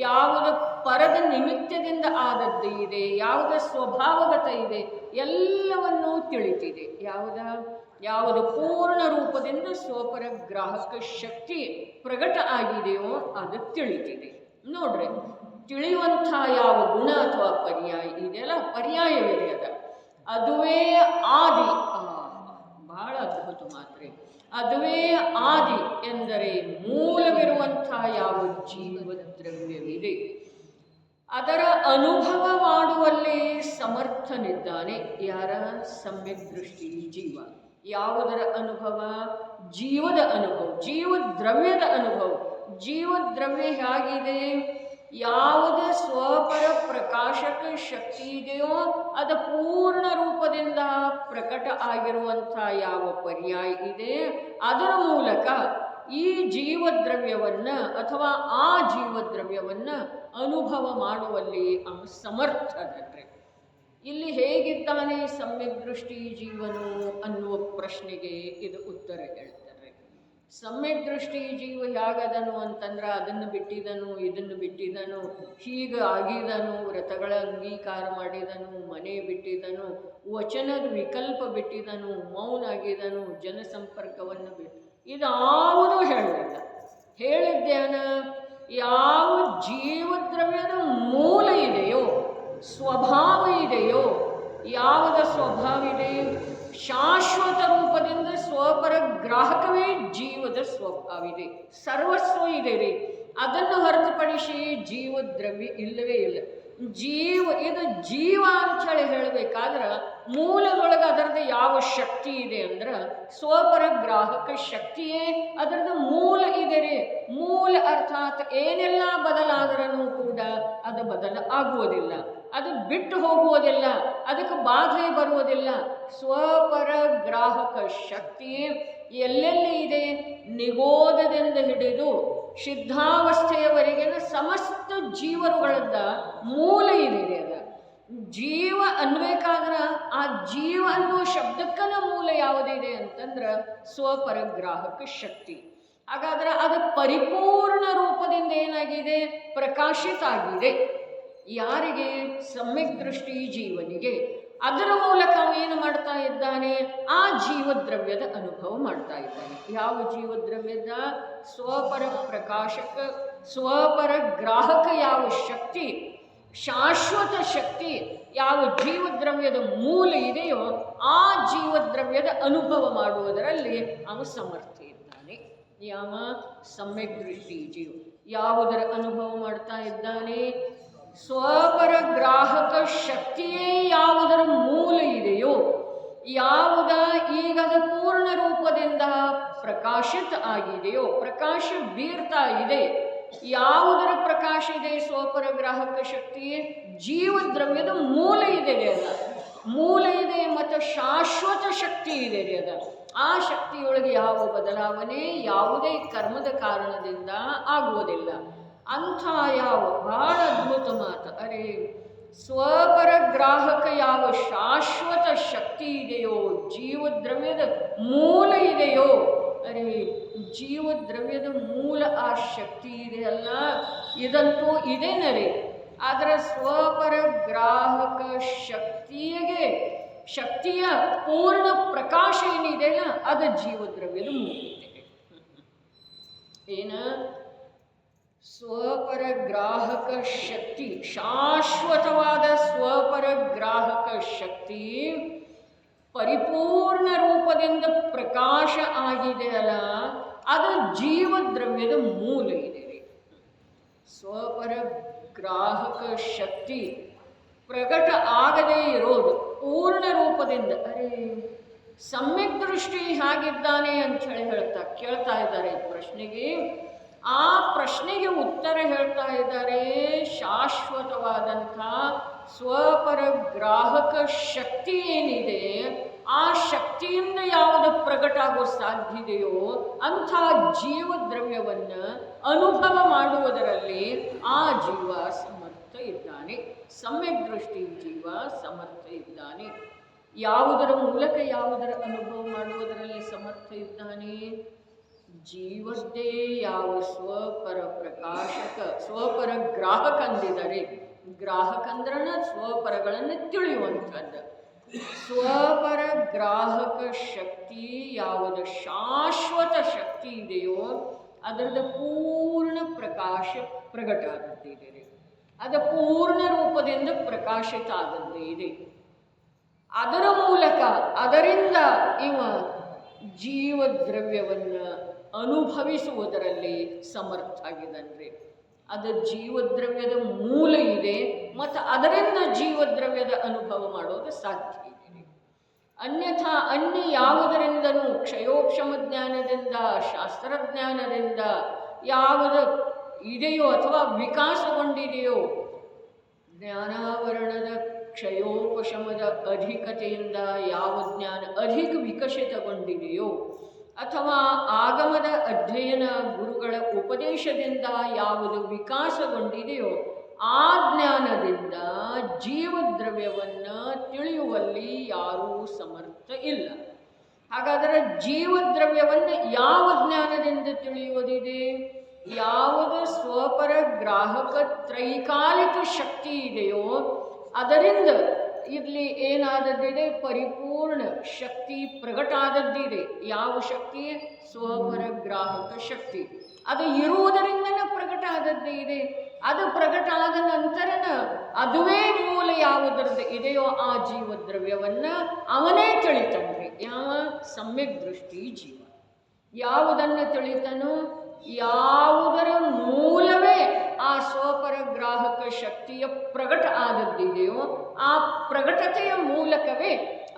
ಯಾವುದು ಪರದ ನಿಮಿತ್ತದಿಂದ ಆದದ್ದು ಇದೆ, ಯಾವುದು ಸ್ವಭಾವಗತ ಇದೆ, ಎಲ್ಲವನ್ನೂ ತಿಳಿತಿದೆ. ಯಾವುದು ಪೂರ್ಣ ರೂಪದಿಂದ ಸ್ವಪರ ಗ್ರಾಹಕ ಶಕ್ತಿ ಪ್ರಕಟ ಆಗಿದೆಯೋ ಅದು ತಿಳಿತಿದೆ. ನೋಡ್ರಿ, ತಿಳಿಯುವಂಥ ಯಾವ ಗುಣ ಅಥವಾ ಪರ್ಯಾಯ ಇದೆಯಲ್ಲ, ಪರ್ಯಾಯವಿದೆ ಅದುವೇ ಆದಿ. ಬಹಳ ಅದ್ಭುತ ಮಾತ್ರೆ. ಅದುವೇ ಆದಿ ಎಂದರೆ ಮೂಲವಿರುವಂಥ ಯಾವ ಜೀವದ್ರವ್ಯವಿದೆ ಅದರ ಅನುಭವ ಮಾಡುವಲ್ಲಿ ಸಮರ್ಥನಿದ್ದಾನೆ. ಯಾರ? ಸಮ್ಯಕ್ ದೃಷ್ಟಿ ಜೀವ. ಯಾವುದರ ಅನುಭವ? ಜೀವದ ಅನುಭವ, ಜೀವದ್ರವ್ಯದ ಅನುಭವ. ಜೀವದ್ರವ್ಯ ಹೇಗಿದೆ? ಯಾವುದೇ ಸ್ವಪರ ಪ್ರಕಾಶಕ ಶಕ್ತಿ ಇದೆಯೋ ಅದು ಪೂರ್ಣ ರೂಪದಿಂದ ಪ್ರಕಟ ಆಗಿರುವಂಥ ಯಾವ ಪರ್ಯಾಯ ಇದೆ ಅದರ ಮೂಲಕ ಈ ಜೀವದ್ರವ್ಯವನ್ನು ಅಥವಾ ಆ ಜೀವದ್ರವ್ಯವನ್ನು ಅನುಭವ ಮಾಡುವಲ್ಲಿ ಸಮರ್ಥನನ್ರಿ. ಇಲ್ಲಿ ಹೇಗಿದ್ದಾನೆ ಸಮ್ಯಕ್ ದೃಷ್ಟಿ ಜೀವನು ಅನ್ನುವ ಪ್ರಶ್ನೆಗೆ ಇದು ಉತ್ತರ ಹೇಳ್ತಾರೆ. ಸಮ್ಯಕ್ ದೃಷ್ಟಿ ಜೀವ ಹೇಗದನು ಅಂತಂದ್ರೆ ಅದನ್ನು ಬಿಟ್ಟಿದನು, ಇದನ್ನು ಬಿಟ್ಟಿದನು, ಹೀಗೆ ಆಗಿದನು, ವ್ರತಗಳ ಅಂಗೀಕಾರ ಮಾಡಿದನು, ಮನೆ ಬಿಟ್ಟಿದನು, ವಚನದ ವಿಕಲ್ಪ ಬಿಟ್ಟಿದನು, ಮೌನ ಆಗಿದನು, ಜನಸಂಪರ್ಕವನ್ನು ಬಿಟ್ಟು ಇದಾವುದೂ ಹೇಳಲಿಲ್ಲ. ಹೇಳಿದ್ದೇನ? ಯಾವ ಜೀವದ್ರವ್ಯದ ಮೂಲ ಇದೆಯೋ, ಸ್ವಭಾವ ಇದೆಯೋ, ಯಾವುದ ಸ್ವಭಾವ ಇದೆ? ಶಾಶ್ವತ ರೂಪದಿಂದ ಸ್ವಪರ ಗ್ರಾಹಕವೇ ಜೀವದ ಸ್ವಭಾವ ಇದೆ, ಸರ್ವಸ್ವ ಇದೆ ರೀ. ಅದನ್ನು ಹೊರತುಪಡಿಸಿ ಜೀವದ್ರವ್ಯ ಇಲ್ಲವೇ ಇಲ್ಲ. ಇದು ಜೀವ ಅಂಥೇಳಿ ಹೇಳಬೇಕಾದ್ರೆ ಮೂಲದೊಳಗೆ ಅದರದ್ದು ಯಾವ ಶಕ್ತಿ ಇದೆ ಅಂದ್ರೆ ಸ್ವಪರ ಗ್ರಾಹಕ ಶಕ್ತಿಯೇ ಅದರದ್ದು ಮೂಲ ಇದೆ ರೀ. ಮೂಲ ಅರ್ಥಾತ್ ಏನೆಲ್ಲ ಬದಲಾದರೂ ಕೂಡ ಅದು ಆಗುವುದಿಲ್ಲ, ಅದು ಬಿಟ್ಟು ಹೋಗುವುದಿಲ್ಲ, ಅದಕ್ಕೆ ಬಾಧೆ ಬರುವುದಿಲ್ಲ. ಸ್ವಪರ ಗ್ರಾಹಕ ಶಕ್ತಿಯೇ ಎಲ್ಲೆಲ್ಲಿ ಇದೆ? ನಿಗೋಧದಿಂದ ಹಿಡಿದು ಸಿದ್ಧಾವಸ್ಥೆಯವರೆಗಿನ ಸಮಸ್ತ ಜೀವರುಗಳದ್ದ ಮೂಲ ಇದೆ. ಅದ ಜೀವ ಅನ್ಬೇಕಾದ್ರೆ ಆ ಜೀವ ಅನ್ನುವ ಶಬ್ದಕ್ಕನ ಮೂಲ ಯಾವುದಿದೆ ಅಂತಂದ್ರೆ ಸ್ವಪರಗ್ರಾಹಕ ಶಕ್ತಿ. ಹಾಗಾದ್ರೆ ಅದು ಪರಿಪೂರ್ಣ ರೂಪದಿಂದ ಏನಾಗಿದೆ? ಪ್ರಕಾಶಿತ ಆಗಿದೆ. ಯಾರಿಗೆ? ಸಮ್ಯಕ್ ದೃಷ್ಟಿ ಜೀವನಿಗೆ. ಅದರ ಮೂಲಕ ಏನು ಮಾಡ್ತಾ ಇದ್ದಾನೆ? ಆ ಜೀವದ್ರವ್ಯದ ಅನುಭವ ಮಾಡ್ತಾ ಇದ್ದಾನೆ. ಯಾವ ಜೀವದ್ರವ್ಯದ? ಸ್ವಪರ ಪ್ರಕಾಶಕ, ಸ್ವಪರ ಗ್ರಾಹಕ ಯಾವ ಶಕ್ತಿ, ಶಾಶ್ವತ ಶಕ್ತಿ ಯಾವ ಜೀವದ್ರವ್ಯದ ಮೂಲ ಇದೆಯೋ ಆ ಜೀವದ್ರವ್ಯದ ಅನುಭವ ಮಾಡುವುದರಲ್ಲಿ ಅವನು ಸಮರ್ಥ ಇದ್ದಾನೆ. ಯಾವ? ಸಮ್ಯಕ್ ದೃಷ್ಟಿ ಜೀವ. ಯಾವುದರ ಅನುಭವ ಮಾಡ್ತಾ ಇದ್ದಾನೆ? ಸ್ವಪರ ಗ್ರಾಹಕ ಶಕ್ತಿಯೇ ಯಾವುದರ ಮೂಲ ಇದೆಯೋ, ಯಾವುದ ಈಗದ ಪೂರ್ಣ ರೂಪದಿಂದ ಪ್ರಕಾಶಿತ ಆಗಿದೆಯೋ, ಪ್ರಕಾಶ ಬೀರ್ತಾ ಇದೆ. ಯಾವುದರ ಪ್ರಕಾಶ ಇದೆ? ಸ್ವಪರ ಗ್ರಾಹಕ ಶಕ್ತಿಯೇ ಜೀವದ್ರವ್ಯದ ಮೂಲ ಇದೆ ರೀ. ಅದ ಮೂಲ ಇದೆ ಮತ್ತು ಶಾಶ್ವತ ಶಕ್ತಿ ಇದೆ ರೀ. ಅದ ಆ ಶಕ್ತಿಯೊಳಗೆ ಯಾವ ಬದಲಾವಣೆ ಯಾವುದೇ ಕರ್ಮದ ಕಾರಣದಿಂದ ಆಗುವುದಿಲ್ಲ. ಅಂಥ ಯಾವ ಬಹಳ ಅದ್ಭುತ ಮಾತು. ಅರೆ, ಸ್ವಪರ ಗ್ರಾಹಕ ಯಾವ ಶಾಶ್ವತ ಶಕ್ತಿ ಇದೆಯೋ, ಜೀವದ್ರವ್ಯದ ಮೂಲ ಇದೆಯೋ, ಅರೆ ಜೀವದ್ರವ್ಯದ ಮೂಲ ಆ ಶಕ್ತಿ ಇದೆಯಲ್ಲ, ಇದಂತೂ ಇದೇನರಿ. ಆದರೆ ಸ್ವಪರ ಗ್ರಾಹಕ ಶಕ್ತಿಯ ಪೂರ್ಣ ಪ್ರಕಾಶ ಏನಿದೆಯಲ್ಲ ಅದು ಜೀವದ್ರವ್ಯದ ಮೂಲ ಇದೆ. ಏನ? ಸ್ವಪರ ಗ್ರಾಹಕ ಶಕ್ತಿ, ಶಾಶ್ವತವಾದ ಸ್ವಪರ ಗ್ರಾಹಕ ಶಕ್ತಿ ಪರಿಪೂರ್ಣ ರೂಪದಿಂದ ಪ್ರಕಾಶ ಆಗಿದೆಯಲ್ಲ ಅದು ಜೀವದ್ರವ್ಯದ ಮೂಲ ಇದೆ ರೀ. ಸ್ವಪರ ಗ್ರಾಹಕ ಶಕ್ತಿ ಪ್ರಕಟ ಆಗದೇ ಇರೋದು ಪೂರ್ಣ ರೂಪದಿಂದ. ಅರೆ, ಸಮ್ಯಕ್ ದೃಷ್ಟಿ ಹೇಗಿದ್ದಾನೆ ಅಂತ ಕೇಳ್ತಾ ಇದ್ದಾರೆ ಈ ಪ್ರಶ್ನೆಗೆ. ಆ ಪ್ರಶ್ನೆಗೆ ಉತ್ತರ ಹೇಳ್ತಾ ಇದ್ದಾರೆ, ಶಾಶ್ವತವಾದಂಥ ಸ್ವಪರ ಗ್ರಾಹಕ ಶಕ್ತಿ ಏನಿದೆ ಆ ಶಕ್ತಿಯಿಂದ ಯಾವುದು ಪ್ರಕಟ ಆಗೋ ಸಾಧ್ಯದೆಯೋ ಅಂಥ ಜೀವದ್ರವ್ಯವನ್ನು ಅನುಭವ ಮಾಡುವುದರಲ್ಲಿ ಆ ಜೀವ ಸಮರ್ಥ ಇದ್ದಾನೆ. ಸಮ್ಯಕ್ ದೃಷ್ಟಿ ಜೀವ ಸಮರ್ಥ ಇದ್ದಾನೆ. ಯಾವುದರ ಮೂಲಕ ಯಾವುದರ ಅನುಭವ ಮಾಡುವುದರಲ್ಲಿ ಸಮರ್ಥ ಇದ್ದಾನೆ? ಜೀವದ್ದೇ ಯಾವ ಸ್ವಪರ ಪ್ರಕಾಶಕ, ಸ್ವಪರ ಗ್ರಾಹಕ ಅಂದಿದ್ದಾರೆ. ಗ್ರಾಹಕ ಅಂದ್ರನ ಸ್ವಪರಗಳನ್ನು ತಿಳಿಯುವಂಥದ್ದು. ಸ್ವಪರ ಗ್ರಾಹಕ ಶಕ್ತಿ ಯಾವುದು ಶಾಶ್ವತ ಶಕ್ತಿ ಇದೆಯೋ ಅದರದ ಪೂರ್ಣ ಪ್ರಕಾಶ ಪ್ರಕಟ ಆದದ್ದಿದೆ. ಅದು ಪೂರ್ಣ ರೂಪದಿಂದ ಪ್ರಕಾಶಿತ ಆದದ್ದೇ ಇದೆ. ಅದರ ಮೂಲಕ ಅದರಿಂದ ಇವ ಜೀವದ್ರವ್ಯವನ್ನು ಅನುಭವಿಸುವುದರಲ್ಲಿ ಸಮರ್ಥ ಆಗಿದ್ದಾನೆ. ಅದು ಜೀವದ್ರವ್ಯದ ಮೂಲ ಇದೆ ಮತ್ತು ಅದರಿಂದ ಜೀವದ್ರವ್ಯದ ಅನುಭವ ಮಾಡೋದು ಸಾಧ್ಯ ಇದೆ. ಅನ್ಯಥಾ ಅನ್ಯ ಯಾವುದರಿಂದನೂ ಕ್ಷಯೋಕ್ಷಮ ಜ್ಞಾನದಿಂದ, ಶಾಸ್ತ್ರಜ್ಞಾನದಿಂದ ಯಾವುದು ಇದೆಯೋ ಅಥವಾ ವಿಕಾಸಗೊಂಡಿದೆಯೋ, ಜ್ಞಾನಾವರಣದ ಕ್ಷಯೋಪಶಮದ ಅಧಿಕತೆಯಿಂದ ಯಾವ ಜ್ಞಾನ ಅಧಿಕ ವಿಕಸಿತಗೊಂಡಿದೆಯೋ, ಅಥವಾ ಆಗಮದ ಅಧ್ಯಯನ ಗುರುಗಳ ಉಪದೇಶದಿಂದ ಯಾವುದು ವಿಕಾಸಗೊಂಡಿದೆಯೋ, ಆ ಜ್ಞಾನದಿಂದ ಜೀವದ್ರವ್ಯವನ್ನು ತಿಳಿಯುವಲ್ಲಿ ಯಾರೂ ಸಮರ್ಥ ಇಲ್ಲ. ಹಾಗಾದರೆ ಜೀವದ್ರವ್ಯವನ್ನು ಯಾವ ಜ್ಞಾನದಿಂದ ತಿಳಿಯುವುದಿದೆ? ಯಾವುದು ಸ್ವಪರ ಗ್ರಾಹಕ ತ್ರೈಕಾಲಿಕ ಶಕ್ತಿ ಇದೆಯೋ ಅದರಿಂದ ಇಲ್ಲಿ ಏನಾದದ್ದಿದೆ? ಪರಿಪೂರ್ಣ ಶಕ್ತಿ ಪ್ರಕಟ ಆದದ್ದಿದೆ. ಯಾವ ಶಕ್ತಿ? ಸ್ವಪರ ಗ್ರಾಹಕ ಶಕ್ತಿ. ಅದು ಇರುವುದರಿಂದನೇ ಪ್ರಕಟ ಆದದ್ದೇ ಇದೆ. ಅದು ಪ್ರಕಟ ಆದ ನಂತರನ ಅದುವೇ ಮೂಲ ಯಾವುದರದ್ದು ಇದೆಯೋ ಆ ಜೀವದ್ರವ್ಯವನ್ನು ಅವನೇ ತಿಳಿತಾನ್ರಿ. ಯಾವ? ಸಮ್ಯಕ್ ದೃಷ್ಟಿ ಜೀವ ಯಾವುದನ್ನು ತಿಳಿತಾನೋ, ಯಾವುದರ ಮೂಲವೇ ಆ ಸ್ವಪರಗ್ರಾಹಕ ಶಕ್ತಿಯ ಪ್ರಕಟ ಆದದ್ದಿದೆಯೋ ಆ ಪ್ರಕಟತೆಯ ಮೂಲಕವೇ,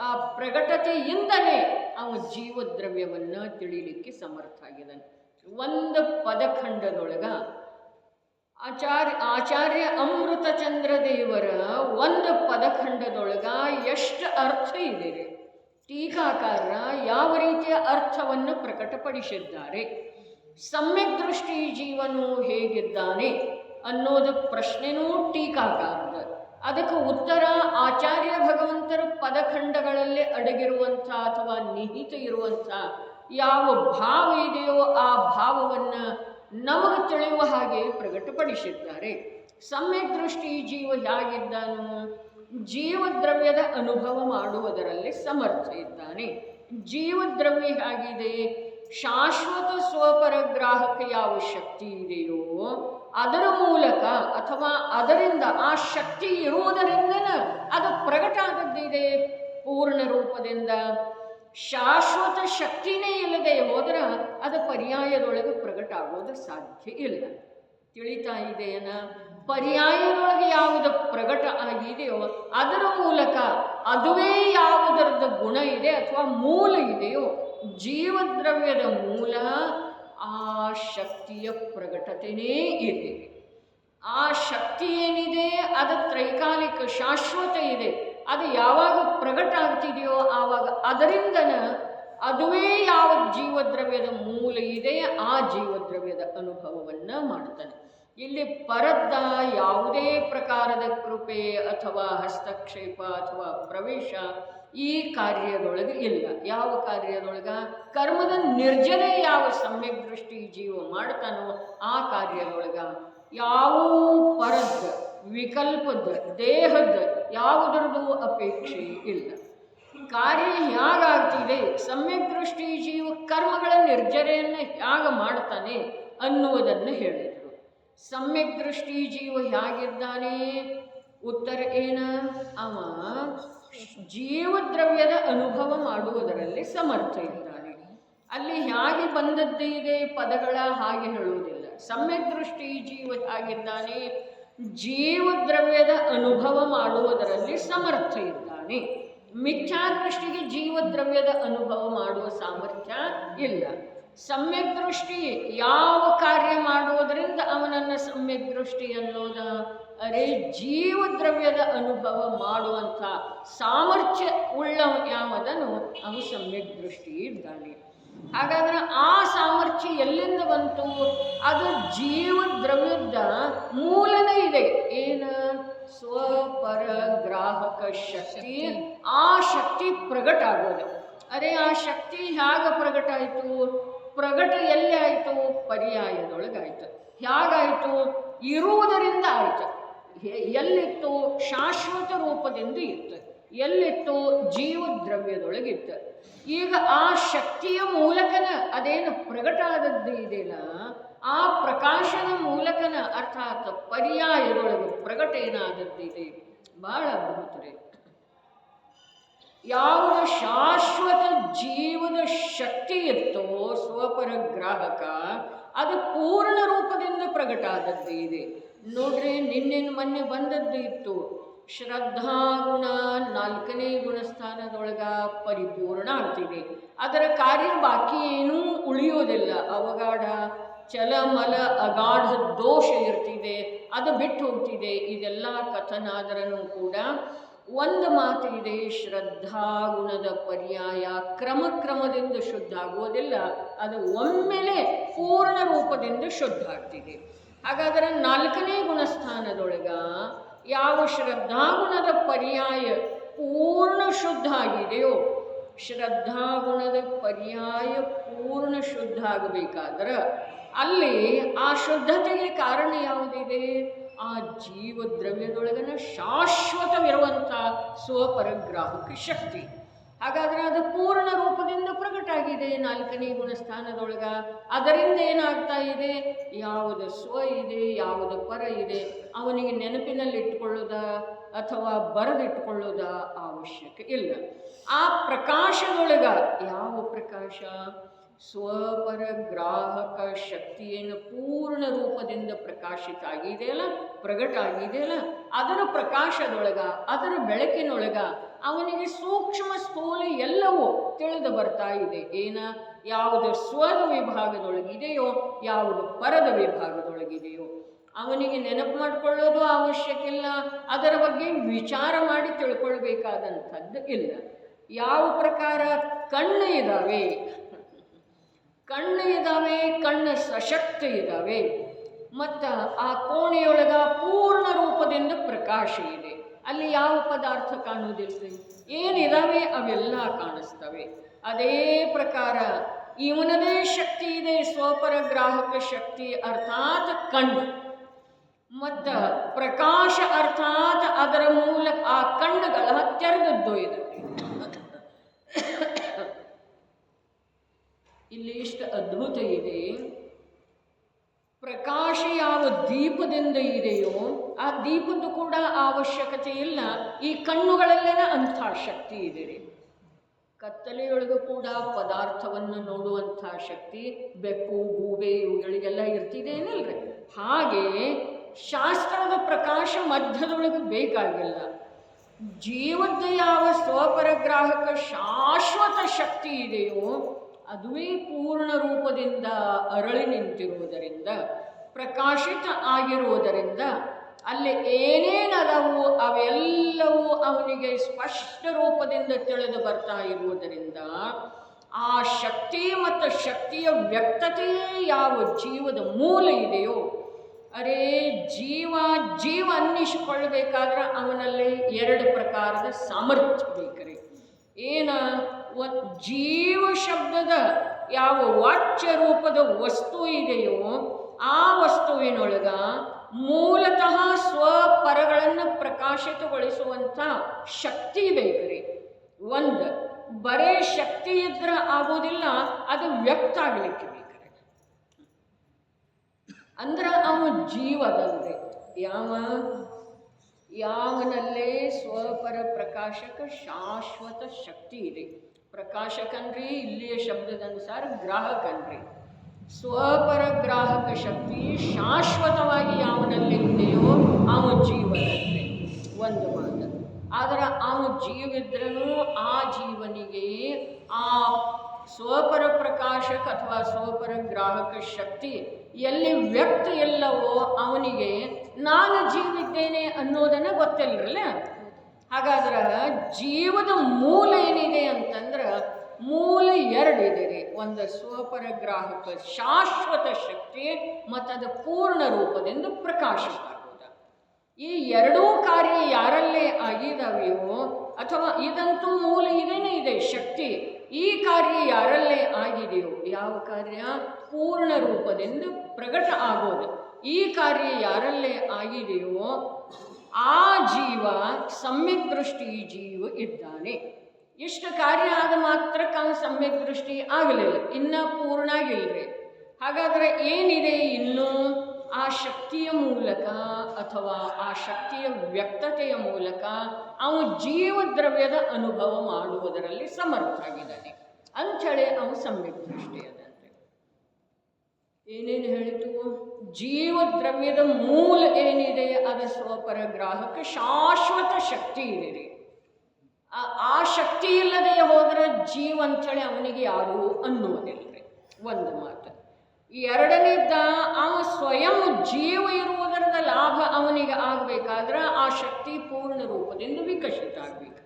ಆ ಪ್ರಕಟತೆಯಿಂದಲೇ ಅವನು ಜೀವದ್ರವ್ಯವನ್ನು ತಿಳಿಲಿಕ್ಕೆ ಸಮರ್ಥ ಆಗಿದ್ದಾನೆ. ಒಂದು ಪದಖಂಡದೊಳಗ ಆಚಾರ್ಯ ಅಮೃತಚಂದ್ರ ದೇವರ ಒಂದು ಪದಖಂಡದೊಳಗ ಎಷ್ಟು ಅರ್ಥ ಇದೆ. ಟೀಕಾಕಾರರ ಯಾವ ರೀತಿಯ ಅರ್ಥವನ್ನು ಪ್ರಕಟಪಡಿಸಿದ್ದಾರೆ, ಸಮ್ಯಕ್ ದೃಷ್ಟಿ ಜೀವನು ಹೇಗಿದ್ದಾನೆ ಅನ್ನೋದು ಪ್ರಶ್ನೆನೂ ಟೀಕಾಕಾರದ. ಅದಕ್ಕೆ ಉತ್ತರ ಆಚಾರ್ಯ ಭಗವಂತರ ಪದಖಂಡಗಳಲ್ಲಿ ಅಡಗಿರುವಂಥ ಅಥವಾ ನಿಹಿತ ಇರುವಂಥ ಯಾವ ಭಾವ ಇದೆಯೋ ಆ ಭಾವವನ್ನು ನಮಗೆ ತಿಳಿಯುವ ಹಾಗೆ ಪ್ರಕಟಪಡಿಸಿದ್ದಾರೆ. ಸಮ್ಯಕ್ ದೃಷ್ಟಿ ಜೀವ ಹೇಗಿದ್ದಾನೋ, ಜೀವದ್ರವ್ಯದ ಅನುಭವ ಮಾಡುವುದರಲ್ಲಿ ಸಮರ್ಥ ಇದ್ದಾನೆ. ಜೀವದ್ರವ್ಯ ಹೇಗಿದೆ? ಶಾಶ್ವತ ಸ್ವಪರಗ್ರಾಹಕ ಯಾವ ಶಕ್ತಿ ಇದೆಯೋ ಅದರ ಮೂಲಕ ಅಥವಾ ಅದರಿಂದ, ಆ ಶಕ್ತಿ ಇರುವುದರಿಂದನ ಅದು ಪ್ರಕಟ ಆದದ್ದಿದೆ ಪೂರ್ಣ ರೂಪದಿಂದ. ಶಾಶ್ವತ ಶಕ್ತಿನೇ ಇಲ್ಲದೆ ಹೋದರೆ ಅದು ಪರ್ಯಾಯದೊಳಗೆ ಪ್ರಕಟ ಆಗೋದು ಸಾಧ್ಯ ಇಲ್ಲ. ತಿಳಿತಾ ಇದೆಯನ? ಪರ್ಯಾಯದೊಳಗೆ ಯಾವುದು ಪ್ರಕಟ ಆಗಿದೆಯೋ ಅದರ ಮೂಲಕ ಅದುವೇ ಯಾವುದರದ ಗುಣ ಇದೆ ಅಥವಾ ಮೂಲ ಇದೆಯೋ, ಜೀವದ್ರವ್ಯದ ಮೂಲ ಆ ಶಕ್ತಿಯ ಪ್ರಕಟತೆಯೇ ಇದೆ. ಆ ಶಕ್ತಿ ಏನಿದೆ ಅದು ತ್ರೈಕಾಲಿಕ ಶಾಶ್ವತ ಇದೆ. ಅದು ಯಾವಾಗ ಪ್ರಕಟ ಆಗ್ತಿದೆಯೋ ಆವಾಗ ಅದರಿಂದನ ಅದುವೇ ಯಾವ ಜೀವದ್ರವ್ಯದ ಮೂಲ ಇದೆ ಆ ಜೀವದ್ರವ್ಯದ ಅನುಭವವನ್ನು ಮಾಡ್ತಾನೆ. ಇಲ್ಲಿ ಪರದ್ದ ಯಾವುದೇ ಪ್ರಕಾರದ ಕೃಪೆ ಅಥವಾ ಹಸ್ತಕ್ಷೇಪ ಅಥವಾ ಪ್ರವೇಶ ಈ ಕಾರ್ಯದೊಳಗೆ ಇಲ್ಲ. ಯಾವ ಕಾರ್ಯದೊಳಗ? ಕರ್ಮದ ನಿರ್ಜನೆ ಯಾವ ಸಮ್ಯಕ್ ದೃಷ್ಟಿ ಜೀವ ಮಾಡ್ತಾನೋ ಆ ಕಾರ್ಯದೊಳಗ ಯಾವ ಪರದ್ದ, ವಿಕಲ್ಪದ, ದೇಹದ ಯಾವುದರದು ಅಪೇಕ್ಷೆ ಇಲ್ಲ. ಕಾರ್ಯ ಹೇಗಾಗ್ತಿದೆ, ಸಮ್ಯಕ್ ದೃಷ್ಟಿ ಜೀವ ಕರ್ಮಗಳ ನಿರ್ಜನೆಯನ್ನು ಹೇಗೆ ಮಾಡ್ತಾನೆ ಅನ್ನುವುದನ್ನು ಹೇಳಿದರು. ಸಮ್ಯಕ್ ದೃಷ್ಟಿ ಜೀವ ಹೇಗಿದ್ದಾನೆ? ಉತ್ತರ ಏನ? ಅವ ಜೀವದ್ರವ್ಯದ ಅನುಭವ ಮಾಡುವುದರಲ್ಲಿ ಸಮರ್ಥ ಇದ್ದಾನೆ. ಅಲ್ಲಿ ಹೇಗೆ ಬಂದದ್ದೇ ಇದೆ ಪದಗಳ ಹಾಗೆ ಹೇಳುವುದಿಲ್ಲ. ಸಮ್ಯಕ್ ದೃಷ್ಟಿ ಜೀವ ಹೇಗಿದ್ದಾನೆ? ಜೀವದ್ರವ್ಯದ ಅನುಭವ ಮಾಡುವುದರಲ್ಲಿ ಸಮರ್ಥ ಇದ್ದಾನೆ. ಮಿಥ್ಯಾದೃಷ್ಟಿಗೆ ಜೀವದ್ರವ್ಯದ ಅನುಭವ ಮಾಡುವ ಸಾಮರ್ಥ್ಯ ಇಲ್ಲ. ಸಮ್ಯಕ್ ದೃಷ್ಟಿ ಯಾವ ಕಾರ್ಯ ಮಾಡುವುದರಿಂದ ಅವನನ್ನು ಸಮ್ಯಕ್ ದೃಷ್ಟಿ ಅನ್ನೋದ? ಅರೆ ಜೀವದ್ರವ್ಯದ ಅನುಭವ ಮಾಡುವಂಥ ಸಾಮರ್ಥ್ಯ ಉಳ್ಳ ಯಾವುದನ್ನು ಅವು ಸಮ್ಯಕ್ ದೃಷ್ಟಿ ಇದ್ದಾನೆ. ಹಾಗಾದರೆ ಆ ಸಾಮರ್ಥ್ಯ ಎಲ್ಲಿಂದ ಬಂತು? ಅದು ಜೀವದ್ರವ್ಯದ ಮೂಲನೇ ಇದೆ. ಏನು? ಸ್ವಪರಗ್ರಾಹಕ ಶಕ್ತಿ. ಆ ಶಕ್ತಿ ಪ್ರಕಟ ಆಗೋದು. ಅರೆ ಆ ಶಕ್ತಿ ಹೇಗೆ ಪ್ರಕಟ ಆಯಿತು? ಪ್ರಕಟ ಎಲ್ಲಿ ಆಯಿತು? ಪರ್ಯಾಯದೊಳಗಾಯಿತು. ಹೇಗಾಯಿತು? ಇರುವುದರಿಂದ ಆಯಿತು. ಎಲ್ಲಿತ್ತು? ಶಾಶ್ವತ ರೂಪದಿಂದ ಇತ್ತು. ಎಲ್ಲಿತ್ತು? ಜೀವದ್ರವ್ಯದೊಳಗಿತ್ತು. ಈಗ ಆ ಶಕ್ತಿಯ ಮೂಲಕನ ಅದೇನು ಪ್ರಕಟ ಆದದ್ದು ಇದೆಯಲ್ಲ, ಆ ಪ್ರಕಾಶನ ಮೂಲಕನ ಅರ್ಥಾತ್ ಪರ್ಯಾಯದೊಳಗೆ ಪ್ರಕಟ ಏನಾದದ್ದಿದೆ. ಭಾಳ ಅದ್ಭುತ ರೀ. ಯಾವುದು ಶಾಶ್ವತ ಜೀವದ ಶಕ್ತಿ ಇತ್ತೋ ಸ್ವಪರಗ್ರಾಹಕ, ಅದು ಪೂರ್ಣ ರೂಪದಿಂದ ಪ್ರಕಟ ಆದದ್ದು ಇದೆ. ನೋಡ್ರಿ, ನಿನ್ನೆ ಮೊನ್ನೆ ಬಂದದ್ದು ಇತ್ತು ಶ್ರದ್ಧಾಗುಣ 4ನೇ ಗುಣಸ್ಥಾನದೊಳಗ ಪರಿಪೂರ್ಣ ಆಗ್ತಿದೆ. ಅದರ ಕಾರ್ಯ ಬಾಕಿ ಏನೂ ಉಳಿಯೋದಿಲ್ಲ. ಅವಗಾಢ ಚಲಮಲ ಅಗಾಢ ದೋಷ ಇರ್ತಿದೆ, ಅದು ಬಿಟ್ಟು ಹೋಗ್ತಿದೆ. ಇದೆಲ್ಲ ಕಥನ ಆದ್ರೂ ಕೂಡ ಒಂದು ಮಾತು ಇದೆ, ಶ್ರದ್ಧಾಗುಣದ ಪರ್ಯಾಯ ಕ್ರಮದಿಂದ ಶುದ್ಧ ಆಗುವುದಿಲ್ಲ, ಅದು ಒಮ್ಮೆಲೆ ಪೂರ್ಣ ರೂಪದಿಂದ ಶುದ್ಧ ಆಗ್ತಿದೆ. ಹಾಗಾದರೆ 4ನೇ ಗುಣಸ್ಥಾನದೊಳಗ ಯಾವ ಶ್ರದ್ಧಾಗುಣದ ಪರ್ಯಾಯ ಪೂರ್ಣ ಶುದ್ಧ ಆಗಿದೆಯೋ, ಶ್ರದ್ಧಾಗುಣದ ಪರ್ಯಾಯ ಪೂರ್ಣ ಶುದ್ಧ ಆಗಬೇಕಾದ್ರೆ ಅಲ್ಲಿ ಆ ಶುದ್ಧತೆಗೆ ಕಾರಣ ಯಾವುದಿದೆ? ಆ ಜೀವದ್ರವ್ಯದೊಳಗನ ಶಾಶ್ವತವಿರುವಂಥ ಸ್ವಪರಗ್ರಾಹಕ ಶಕ್ತಿ. ಹಾಗಾದರೆ ಅದು ಪೂರ್ಣ ರೂಪದಿಂದ ಪ್ರಕಟ ಆಗಿದೆ 4ನೇ ಗುಣಸ್ಥಾನದೊಳಗ. ಅದರಿಂದ ಏನಾಗ್ತಾ ಇದೆ? ಯಾವುದು ಸ್ವ ಇದೆ, ಯಾವುದು ಪರ ಇದೆ, ಅವನಿಗೆ ನೆನಪಿನಲ್ಲಿ ಇಟ್ಕೊಳ್ಳೋದ ಅಥವಾ ಬರೆದಿಟ್ಕೊಳ್ಳೋದ ಅವಶ್ಯಕ ಇಲ್ಲ. ಆ ಪ್ರಕಾಶದೊಳಗ ಯಾವ ಪ್ರಕಾಶ? ಸ್ವಪರಗ್ರಾಹಕ ಶಕ್ತಿಯನ್ನು ಪೂರ್ಣ ರೂಪದಿಂದ ಪ್ರಕಾಶಿತ ಆಗಿದೆಯಲ್ಲ, ಪ್ರಗಟ ಆಗಿದೆಯಲ್ಲ, ಅದರ ಪ್ರಕಾಶದೊಳಗ, ಅದರ ಬೆಳಕಿನೊಳಗ ಅವನಿಗೆ ಸೂಕ್ಷ್ಮ ಸ್ಥೂಲ ಎಲ್ಲವೂ ತಿಳಿದು ಬರ್ತಾ ಇದೆ. ಏನ? ಯಾವುದು ಸ್ವದ ವಿಭಾಗದೊಳಗಿದೆಯೋ, ಯಾವುದು ಪರದ ವಿಭಾಗದೊಳಗಿದೆಯೋ ಅವನಿಗೆ ನೆನಪು ಮಾಡಿಕೊಳ್ಳೋದು ಅವಶ್ಯಕ ಇಲ್ಲ, ಅದರ ಬಗ್ಗೆ ವಿಚಾರ ಮಾಡಿ ತಿಳ್ಕೊಳ್ಬೇಕಾದಂಥದ್ದು ಇಲ್ಲ. ಯಾವ ಪ್ರಕಾರ? ಕಣ್ಣು ಇದ್ದಾವೆ, ಕಣ್ಣು ಸಶಕ್ತ ಇದ್ದಾವೆ, ಮತ್ತು ಆ ಕೋಣೆಯೊಳಗ ಪೂರ್ಣ ರೂಪದಿಂದ ಪ್ರಕಾಶ ಇದೆ. ಅಲ್ಲಿ ಯಾವ ಪದಾರ್ಥ ಕಾಣುವುದಿಲ್ಲ, ಏನಿದಾವೆ ಅವೆಲ್ಲ ಕಾಣಿಸ್ತವೆ. ಅದೇ ಪ್ರಕಾರ ಇವನದೇ ಶಕ್ತಿ ಇದೆ, ಸ್ವಪರಗ್ರಾಹಕ ಶಕ್ತಿ ಅರ್ಥಾತ್ ಕಣ್ಣು, ಮತ್ತು ಪ್ರಕಾಶ ಅರ್ಥಾತ್ ಅದರ ಮೂಲಕ ಆ ಕಣ್ಣುಗಳ ತೆರೆದದ್ದು ಇದೆ. ಇಲ್ಲಿ ಇಷ್ಟು ಅದ್ಭುತ ಇದೆ. ಪ್ರಕಾಶ ಯಾವ ದೀಪದಿಂದ ಇದೆಯೋ ಆ ದೀಪದ್ದು ಕೂಡ ಅವಶ್ಯಕತೆ ಇಲ್ಲ, ಈ ಕಣ್ಣುಗಳಲ್ಲೇನ ಅಂಥ ಶಕ್ತಿ ಇದೆ. ಕತ್ತಲೆಯೊಳಗೂ ಕೂಡ ಪದಾರ್ಥವನ್ನು ನೋಡುವಂಥ ಶಕ್ತಿ ಬೆಕ್ಕು, ಗೂಬೆ ಇವುಗಳಿಗೆಲ್ಲ ಇರ್ತಿದೇನಲ್ರಿ. ಹಾಗೆ ಶಾಸ್ತ್ರದ ಪ್ರಕಾಶ ಮಧ್ಯದೊಳಗೆ ಬೇಕಾಗಿಲ್ಲ. ಜೀವದ ಯಾವ ಸ್ವಪರಗ್ರಾಹಕ ಶಾಶ್ವತ ಶಕ್ತಿ ಇದೆಯೋ ಅದುವೇ ಪೂರ್ಣ ರೂಪದಿಂದ ಅರಳಿ ನಿಂತಿರುವುದರಿಂದ, ಪ್ರಕಾಶಿತ ಆಗಿರುವುದರಿಂದ ಅಲ್ಲಿ ಏನೇನದವು ಅವೆಲ್ಲವೂ ಅವನಿಗೆ ಸ್ಪಷ್ಟ ರೂಪದಿಂದ ತಿಳಿದು ಬರ್ತಾ ಇರುವುದರಿಂದ ಆ ಶಕ್ತಿ ಮತ್ತು ಶಕ್ತಿಯ ವ್ಯಕ್ತತೆಯೇ ಯಾವ ಜೀವದ ಮೂಲ ಇದೆಯೋ, ಅರೇ ಜೀವ ಅನ್ನಿಸಿಕೊಳ್ಳಬೇಕಾದ್ರೆ ಅವನಲ್ಲಿ 2 ಪ್ರಕಾರದ ಸಾಮರ್ಥ್ಯ ಬೇಕ್ರಿ. ಏನ? ಜೀವ ಶಬ್ದದ ಯಾವ ವಾಚ್ಯ ರೂಪದ ವಸ್ತು ಇದೆಯೋ ಆ ವಸ್ತುವಿನೊಳಗ ಮೂಲತಃ ಸ್ವಪರಗಳನ್ನು ಪ್ರಕಾಶಿತಗೊಳಿಸುವಂಥ ಶಕ್ತಿ ಬೇಕ್ರಿ. ಒಂದು ಬರೇ ಶಕ್ತಿ ಇದ್ರೆ ಆಗೋದಿಲ್ಲ, ಅದು ವ್ಯಕ್ತ ಆಗಲಿಕ್ಕೆ ಬೇಕ್ರಿ. ಅಂದ್ರೆ ಅವನು ಜೀವದಲ್ರಿ. ಯಾವನಲ್ಲೇ ಸ್ವಪರ ಪ್ರಕಾಶಕ ಶಾಶ್ವತ ಶಕ್ತಿ ಇದೆ. ಪ್ರಕಾಶಕನ್ರಿ ಇಲ್ಲಿಯ ಶಬ್ದದ ಅನುಸಾರ ಗ್ರಾಹಕನ್ರಿ. ಸ್ವಪರ ಗ್ರಾಹಕ ಶಕ್ತಿ ಶಾಶ್ವತವಾಗಿ ಯಾವನಲ್ಲಿ ಇದೆಯೋ ಅವನು ಜೀವನನ್ರಿ. ಒಂದು ಮಾತು. ಆದರೆ ಅವನು ಜೀವಿದ್ರೂ ಆ ಜೀವನಿಗೆ ಆ ಸ್ವಪರ ಪ್ರಕಾಶಕ ಅಥವಾ ಸ್ವಪರ ಗ್ರಾಹಕ ಶಕ್ತಿ ಎಲ್ಲಿ ವ್ಯಕ್ತ ಎಲ್ಲವೋ ಅವನಿಗೆ ನಾನು ಜೀವಿದ್ದೇನೆ ಅನ್ನೋದನ್ನು ಗೊತ್ತಿಲ್ಲರಲ್ಲ. ಹಾಗಾದ್ರೆ ಜೀವದ ಮೂಲ ಏನಿದೆ ಅಂತಂದ್ರೆ ಮೂಲ 2 ಇದೆ ರೀ. ಒಂದು ಸ್ವಪರ ಗ್ರಾಹಕ ಶಾಶ್ವತ ಶಕ್ತಿ ಮತ್ತು ಅದು ಪೂರ್ಣ ರೂಪದಿಂದ ಪ್ರಕಾಶಿತ ಆಗುವುದು. ಈ 2 ಕಾರ್ಯ ಯಾರಲ್ಲೇ ಆಗಿದಾವೆಯೋ ಅಥವಾ ಇದಂತೂ ಮೂಲ ಇದೇನೇ ಇದೆ ಶಕ್ತಿ, ಈ ಕಾರ್ಯ ಯಾರಲ್ಲೇ ಆಗಿದೆಯೋ, ಯಾವ ಕಾರ್ಯ? ಪೂರ್ಣ ರೂಪದಿಂದ ಪ್ರಕಟ ಆಗೋದು. ಈ ಕಾರ್ಯ ಯಾರಲ್ಲೇ ಆಗಿದೆಯೋ ಆ ಜೀವ ಸಮ್ಯಕ್ ದೃಷ್ಟಿ ಜೀವ ಇದ್ದಾನೆ. ಇಷ್ಟು ಕಾರ್ಯ ಆದ ಮಾತ್ರಕ್ಕೆ ಅವನು ಸಮ್ಯಕ್ ದೃಷ್ಟಿ ಆಗಲಿಲ್ಲ, ಇನ್ನೂ ಪೂರ್ಣ ಆಗಿಲ್ಲರಿ. ಹಾಗಾದರೆ ಏನಿದೆ ಇನ್ನೂ? ಆ ಶಕ್ತಿಯ ಮೂಲಕ ಅಥವಾ ಆ ಶಕ್ತಿಯ ವ್ಯಕ್ತತೆಯ ಮೂಲಕ ಅವನು ಜೀವದ್ರವ್ಯದ ಅನುಭವ ಮಾಡುವುದರಲ್ಲಿ ಸಮರ್ಥಾಗಿದ್ದಾನೆ ಅಂಥೇಳಿ ಅವನು ಸಮ್ಯಕ್ ದೃಷ್ಟಿ ಅದಂತೆ. ಏನೇನು ಹೇಳಿತು? ಜೀವದ್ರವ್ಯದ ಮೂಲ ಏನಿದೆ ಅದು ಸ್ವಪರಗ್ರಾಹಕ ಶಾಶ್ವತ ಶಕ್ತಿ ಇದೆ ರೀ. ಆ ಶಕ್ತಿ ಇಲ್ಲದೆ ಹೋದರೆ ಜೀವ ಅಂಥೇಳಿ ಅವನಿಗೆ ಯಾರೂ ಅನ್ನೋದಿಲ್ಲ ರೀ. ಒಂದು ಮಾತು. ಎರಡನೇದ್ದ, ಅವ ಸ್ವಯಂ ಜೀವ ಇರುವುದರದ ಲಾಭ ಅವನಿಗೆ ಆಗಬೇಕಾದ್ರೆ ಆ ಶಕ್ತಿ ಪೂರ್ಣ ರೂಪದಿಂದ ವಿಕಸಿತ ಆಗಬೇಕು.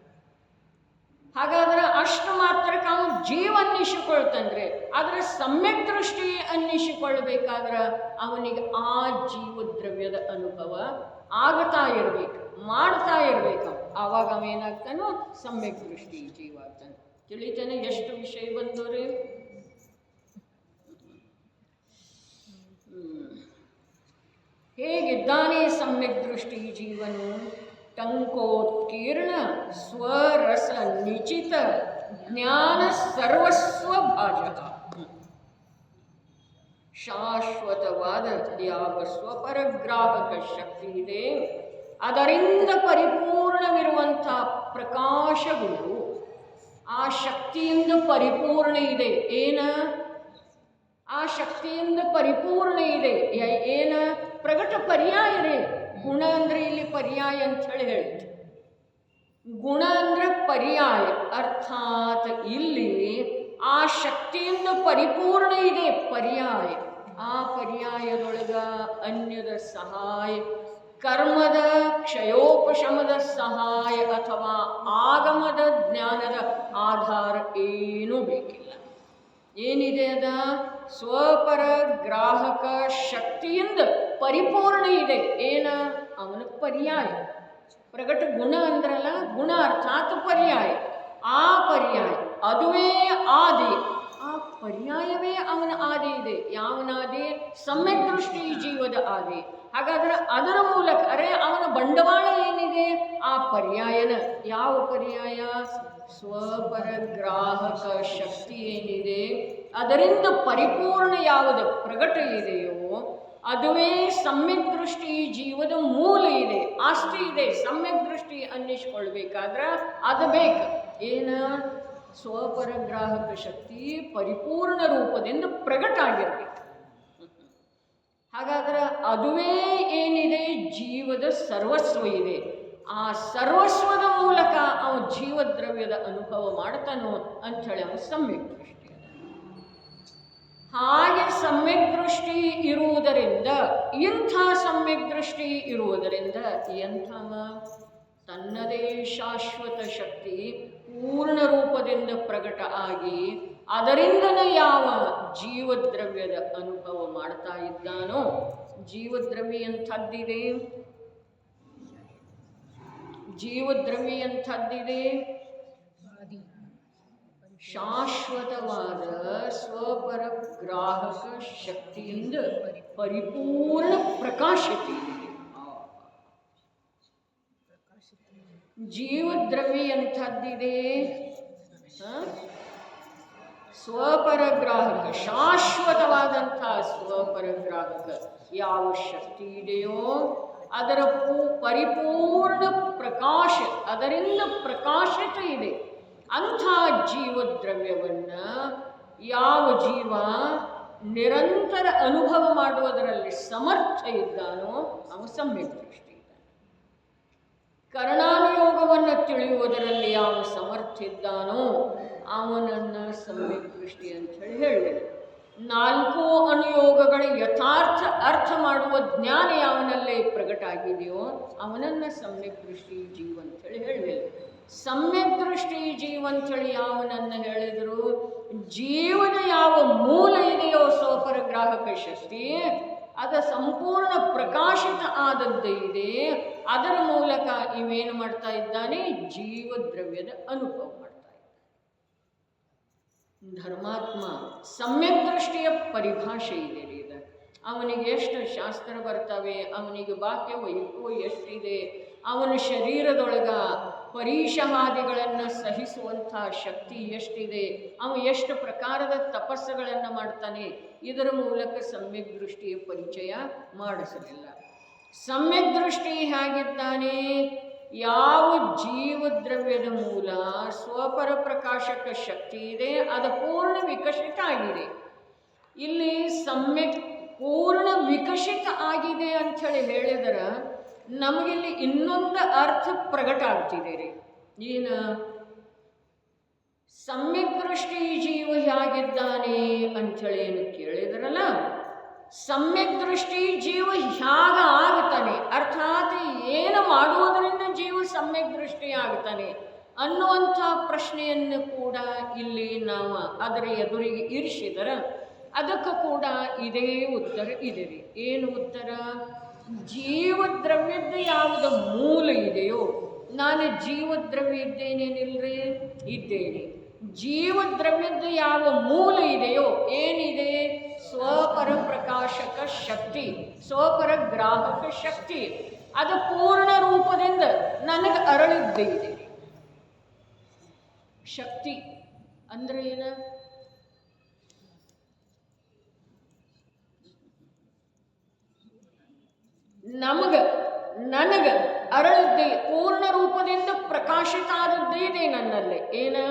ಹಾಗಾದ್ರೆ ಅಷ್ಟು ಮಾತ್ರಕ್ಕೆ ಅವನು ಜೀವ ಅನ್ನಿಸಿಕೊಳ್ತಂದ್ರೆ ಅದರ ಸಮ್ಯಕ್ ದೃಷ್ಟಿ ಅನ್ನಿಸಿಕೊಳ್ಬೇಕಾದ್ರೆ ಅವನಿಗೆ ಆ ಜೀವದ್ರವ್ಯದ ಅನುಭವ ಆಗ್ತಾ ಇರ್ಬೇಕು, ಮಾಡ್ತಾ ಇರ್ಬೇಕು. ಆವಾಗ ಅವೇನಾಗ್ತಾನೋ ಸಮ್ಯಕ್ ದೃಷ್ಟಿ ಜೀವ ಆಗ್ತಾನೆ. ತಿಳಿತಾನೆ ಎಷ್ಟು ವಿಷಯ ಬಂದವ್ರಿ. ಹೇಗಿದ್ದಾನೆ ಸಮ್ಯಕ್ ದೃಷ್ಟಿ ಜೀವನು? ಟಂಕೋತ್ಕೀರ್ಣ ಸ್ವರಸ ನಿಚಿತ ಜ್ಞಾನ ಸರ್ವಸ್ವ ಭಾಜಕ. ಶಾಶ್ವತವಾದ ಯಾವ ಸ್ವಪರಗ್ರಾಹಕ ಶಕ್ತಿ ಇದೆ ಅದರಿಂದ ಪರಿಪೂರ್ಣವಿರುವಂಥ ಪ್ರಕಾಶಗಳು ಆ ಶಕ್ತಿಯಿಂದ ಪರಿಪೂರ್ಣ ಇದೆ. ಏನ? ಆ ಶಕ್ತಿಯಿಂದ ಪರಿಪೂರ್ಣ ಇದೆ. ಏನ? ಪ್ರಗಟ ಪರ್ಯಾಯ ರೀ. ಗುಣ ಅಂದ್ರೆ ಇಲ್ಲಿ ಪರ್ಯಾಯ ಅಂತ ಹೇಳಿ ಗುಣ ಅಂದ್ರೆ ಪರ್ಯಾಯ. ಅರ್ಥಾತ್ ಇಲ್ಲಿ ಆ ಶಕ್ತಿಯಿಂದ ಪರಿಪೂರ್ಣ ಇದೆ ಪರ್ಯಾಯ. ಆ ಪರ್ಯಾಯದೊಳಗ ಅನ್ಯದ ಸಹಾಯ, ಕರ್ಮದ ಕ್ಷಯೋಪಶಮದ ಸಹಾಯ ಅಥವಾ ಆಗಮದ ಜ್ಞಾನದ ಆಧಾರ ಏನೂ ಬೇಕಿಲ್ಲ. ಏನಿದೆ ಅದ? ಸ್ವಪರಗ್ರಾಹಕ ಶಕ್ತಿಯಿಂದ ಪರಿಪೂರ್ಣ ಇದೆ. ಏನ? ಅವನ ಪರ್ಯಾಯ. ಪ್ರಗಟ ಗುಣ ಅಂದ್ರಲ್ಲ, ಗುಣ ಅರ್ಥಾತ್ ಪರ್ಯಾಯ. ಆ ಪರ್ಯಾಯ ಅದುವೇ ಆದಿ. ಆ ಪರ್ಯಾಯವೇ ಅವನ ಆದಿ ಇದೆ. ಯಾವನಾದಿ? ಸಮ್ಯಕ್ ದೃಷ್ಟಿ ಜೀವದ ಆದಿ. ಹಾಗಾದ್ರೆ ಅದರ ಮೂಲಕ ಅವನ ಬಂಡವಾಳ ಏನಿದೆ? ಆ ಪರ್ಯಾಯನ. ಯಾವ ಪರ್ಯಾಯ? ಸ್ವಪರಗ್ರಾಹಕ ಶಕ್ತಿ ಏನಿದೆ ಅದರಿಂದ ಪರಿಪೂರ್ಣ ಯಾವುದು ಪ್ರಗಟ ಇದೆಯೋ ಅದುವೇ ಸಮ್ಯಕ್ ದೃಷ್ಟಿ ಜೀವದ ಮೂಲ ಇದೆ, ಆಸ್ತಿ ಇದೆ. ಸಮ್ಯಕ್ ದೃಷ್ಟಿ ಅನ್ನಿಸ್ಕೊಳ್ಬೇಕಾದ್ರೆ ಅದು ಬೇಕು. ಏನ? ಸ್ವಪರಗ್ರಾಹಕ ಶಕ್ತಿ ಪರಿಪೂರ್ಣ ರೂಪದಿಂದ ಪ್ರಗಟ ಆಗಿರ್ಬೇಕು. ಹಾಗಾದ್ರೆ ಅದುವೇ ಏನಿದೆ ಜೀವದ ಸರ್ವಸ್ವ ಇದೆ. ಆ ಸರ್ವಸ್ವದ ಮೂಲಕ ಅವನು ಜೀವದ್ರವ್ಯದ ಅನುಭವ ಮಾಡ್ತಾನೋ ಅಂಥೇಳಿ ಅವನು ಸಮ್ಯಕ್ ದೃಷ್ಟಿ. ಹಾಗೆ ಸಮ್ಯಕ್ ದೃಷ್ಟಿ ಇರುವುದರಿಂದ, ಇಂಥ ಸಮ್ಯಕ್ ದೃಷ್ಟಿ ಇರುವುದರಿಂದ ಎಂಥವ? ತನ್ನದೇ ಶಾಶ್ವತ ಶಕ್ತಿ ಪೂರ್ಣ ರೂಪದಿಂದ ಪ್ರಕಟ ಆಗಿ ಅದರಿಂದಲೇ ಯಾವ ಜೀವದ್ರವ್ಯದ ಅನುಭವ ಮಾಡ್ತಾ ಇದ್ದಾನೋ. ಜೀವದ್ರವ್ಯ ಎಂಥದ್ದಿದೆ? ಜೀವದ್ರವ್ಯ ಎಂಥದ್ದಿದೆ? ಶಾಶ್ವತವಾದ ಸ್ವಪರಗ್ರಾಹಕ ಶಕ್ತಿಯಿಂದ ಪರಿಪೂರ್ಣ ಪ್ರಕಾಶಿತ ಇದೆ. ಜೀವದ್ರವ್ಯ ಎಂಥದ್ದಿದೆ? ಸ್ವಪರಗ್ರಾಹಕ, ಶಾಶ್ವತವಾದಂಥ ಸ್ವಪರಗ್ರಾಹಕ ಯಾವ ಶಕ್ತಿ ಇದೆಯೋ ಅದರ ಪರಿಪೂರ್ಣ ಪ್ರಕಾಶ ಅದರಿಂದ ಪ್ರಕಾಶಿತ ಇದೆ. ಅಂಥ ಜೀವದ್ರವ್ಯವನ್ನು ಯಾವ ಜೀವ ನಿರಂತರ ಅನುಭವ ಮಾಡುವುದರಲ್ಲಿ ಸಮರ್ಥ ಇದ್ದಾನೋ ಅವನು ಸಮ್ಯಕ್ ದೃಷ್ಟಿ ಇದ್ದಾನೆ. ಕರ್ಣಾನುಯೋಗವನ್ನು ತಿಳಿಯುವುದರಲ್ಲಿ ಯಾವ ಸಮರ್ಥ ಇದ್ದಾನೋ ಅವನನ್ನು ಸಮ್ಯಕ್ ದೃಷ್ಟಿ ಅಂತ ಹೇಳಿದೆ. 4 ಅನುಯೋಗಗಳ ಯಥಾರ್ಥ ಅರ್ಥ ಮಾಡುವ ಜ್ಞಾನ ಯಾವನಲ್ಲೇ ಪ್ರಕಟ ಆಗಿದೆಯೋ ಅವನನ್ನು ಸಮ್ಯಕ್ ದೃಷ್ಟಿ ಜೀವ ಅಂತೇಳಿ ಹೇಳಿದೆ. ಸಮ್ಯಕ್ ದೃಷ್ಟಿ ಜೀವ ಅಂತೇಳಿ ಯಾವನನ್ನು ಹೇಳಿದರು? ಜೀವನ ಯಾವ ಮೂಲ ಇದೆಯೋ ಸ್ವಪರಗ್ರಾಹಕ ಶಕ್ತಿ ಅದು ಸಂಪೂರ್ಣ ಪ್ರಕಾಶಿತ ಆದದ್ದು ಇದೆ. ಅದರ ಮೂಲಕ ಇವೇನು ಮಾಡ್ತಾ ಇದ್ದಾನೆ? ಜೀವದ್ರವ್ಯದ ಅನುಭವ ಮಾಡ್ತಾ ಇದ್ದಾನೆ. ಧರ್ಮಾತ್ಮ ಸಮ್ಯಕ್ ದೃಷ್ಟಿಯ ಪರಿಭಾಷೆ ಇದೆ ರೀ. ಅವನಿಗೆ ಎಷ್ಟು ಶಾಸ್ತ್ರ ಬರ್ತವೆ, ಅವನಿಗೆ ಬಾಹ್ಯ ವೈಭವ ಎಷ್ಟಿದೆ, ಅವನ ಶರೀರದೊಳಗ ಪರೀಶಹಾದಿಗಳನ್ನು ಸಹಿಸುವಂಥ ಶಕ್ತಿ ಎಷ್ಟಿದೆ, ಅವ ಎಷ್ಟು ಪ್ರಕಾರದ ತಪಸ್ಸುಗಳನ್ನು ಮಾಡ್ತಾನೆ, ಇದರ ಮೂಲಕ ಸಮ್ಯಕ್ ದೃಷ್ಟಿಯ ಪರಿಚಯ ಮಾಡಿಸಲಿಲ್ಲ. ಸಮ್ಯಕ್ ದೃಷ್ಟಿ ಹೇಗಿದ್ದಾನೆ? ಯಾವ ಜೀವದ್ರವ್ಯದ ಮೂಲ ಸ್ವಪರ ಪ್ರಕಾಶಕ ಶಕ್ತಿ ಇದೆ ಅದು ಪೂರ್ಣ ವಿಕಸಿತ ಆಗಿದೆ. ಇಲ್ಲಿ ಸಮ್ಯಕ್ ಪೂರ್ಣ ವಿಕಸಿತ ಆಗಿದೆ ಅಂಥೇಳಿ ಹೇಳಿದರೆ ನಮಗಿಲ್ಲಿ ಇನ್ನೊಂದು ಅರ್ಥ ಪ್ರಗಟ ಆಗ್ತಿದೆ ರೀ. ಏನು? ಸಮ್ಯಕ್ ದೃಷ್ಟಿ ಜೀವ ಹೇಗಿದ್ದಾನೆ ಅಂಥೇಳಿ ಏನು ಕೇಳಿದ್ರಲ್ಲ, ಸಮ್ಯಕ್ ದೃಷ್ಟಿ ಜೀವ ಹೇಗ ಆಗ್ತಾನೆ, ಅರ್ಥಾತ್ ಏನು ಮಾಡುವುದರಿಂದ ಜೀವ ಸಮ್ಯಕ್ ದೃಷ್ಟಿ ಆಗ್ತಾನೆ ಅನ್ನುವಂಥ ಪ್ರಶ್ನೆಯನ್ನು ಕೂಡ ಇಲ್ಲಿ ನಾವು ಅದರ ಎದುರಿಗೆ ಇರಿಸಿದರೆ ಅದಕ್ಕೆ ಕೂಡ ಇದೇ ಉತ್ತರ ಇದೆ ರೀ. ಏನು ಉತ್ತರ? ಜೀವದ್ರವ್ಯದ ಯಾವುದು ಮೂಲ ಇದೆಯೋ, ನಾನು ಜೀವದ್ರವ್ಯ ಇದ್ದೇನೇನಿಲ್ರಿ, ಇದ್ದೇನೆ. ಜೀವದ್ರವ್ಯದ ಯಾವ ಮೂಲ ಇದೆಯೋ, ಏನಿದೆ? ಸ್ವಪರ ಪ್ರಕಾಶಕ ಶಕ್ತಿ, ಸ್ವಪರ ಗ್ರಾಹಕ ಶಕ್ತಿ. ಅದು ಪೂರ್ಣ ರೂಪದಿಂದ ನನಗೆ ಅರಳಿದ್ದೇ ಇದೆ. ಶಕ್ತಿ ಅಂದ್ರೆ ಏನು? ನನಗೆ ಅರಳಿದ್ದೆ, ಪೂರ್ಣ ರೂಪದಿಂದ ಪ್ರಕಾಶಿತ ಆದದ್ದೇ ಇದೆ ನನ್ನಲ್ಲಿ. ಏನು?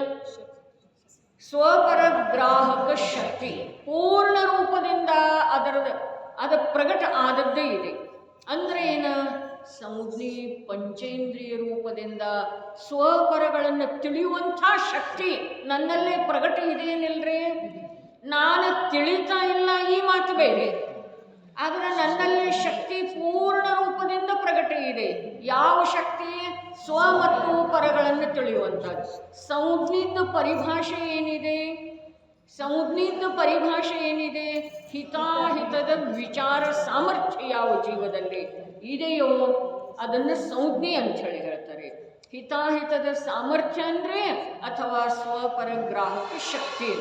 ಸ್ವಪರ ಗ್ರಾಹಕ ಶಕ್ತಿ ಪೂರ್ಣ ರೂಪದಿಂದ ಅದು ಪ್ರಗಟ ಆದದ್ದೇ ಇದೆ. ಅಂದ್ರೆ ಏನು? ಸಂಜ್ಞೆ ಪಂಚೇಂದ್ರಿಯ ರೂಪದಿಂದ ಸ್ವಪರಗಳನ್ನು ತಿಳಿಯುವಂಥ ಶಕ್ತಿ ನನ್ನಲ್ಲೇ ಪ್ರಗಟ ಇದೆಯೇನಿಲ್ರಿ? ನಾನು ತಿಳಿತಾ ಇಲ್ಲ, ಈ ಮಾತು ಬೇರೆ. ಆದರೆ ನನ್ನಲ್ಲಿ ಶಕ್ತಿ ಪೂರ್ಣ ರೂಪದಿಂದ ಪ್ರಗಟ ಇದೆ. ಯಾವ ಶಕ್ತಿ? ಸ್ವ ಮತ್ತು ಪರಗಳನ್ನು ತಿಳಿಯುವಂಥದ್ದು. ಸಂಜ್ಞಿತ ಪರಿಭಾಷೆ ಏನಿದೆ? ಸಂಜ್ಞಿತ ಪರಿಭಾಷೆ ಏನಿದೆ? ಹಿತಾಹಿತದ ವಿಚಾರ ಸಾಮರ್ಥ್ಯ ಯಾವ ಜೀವದಲ್ಲಿ ಇದೆಯೋ ಅದನ್ನು ಸಂಜ್ಞೆ ಅಂತ ಹೇಳಿ ಹೇಳ್ತಾರೆ. ಹಿತಾಹಿತದ ಸಾಮರ್ಥ್ಯ ಅಂದರೆ ಅಥವಾ ಸ್ವಪರಗ್ರಾಹಕ ಶಕ್ತಿ.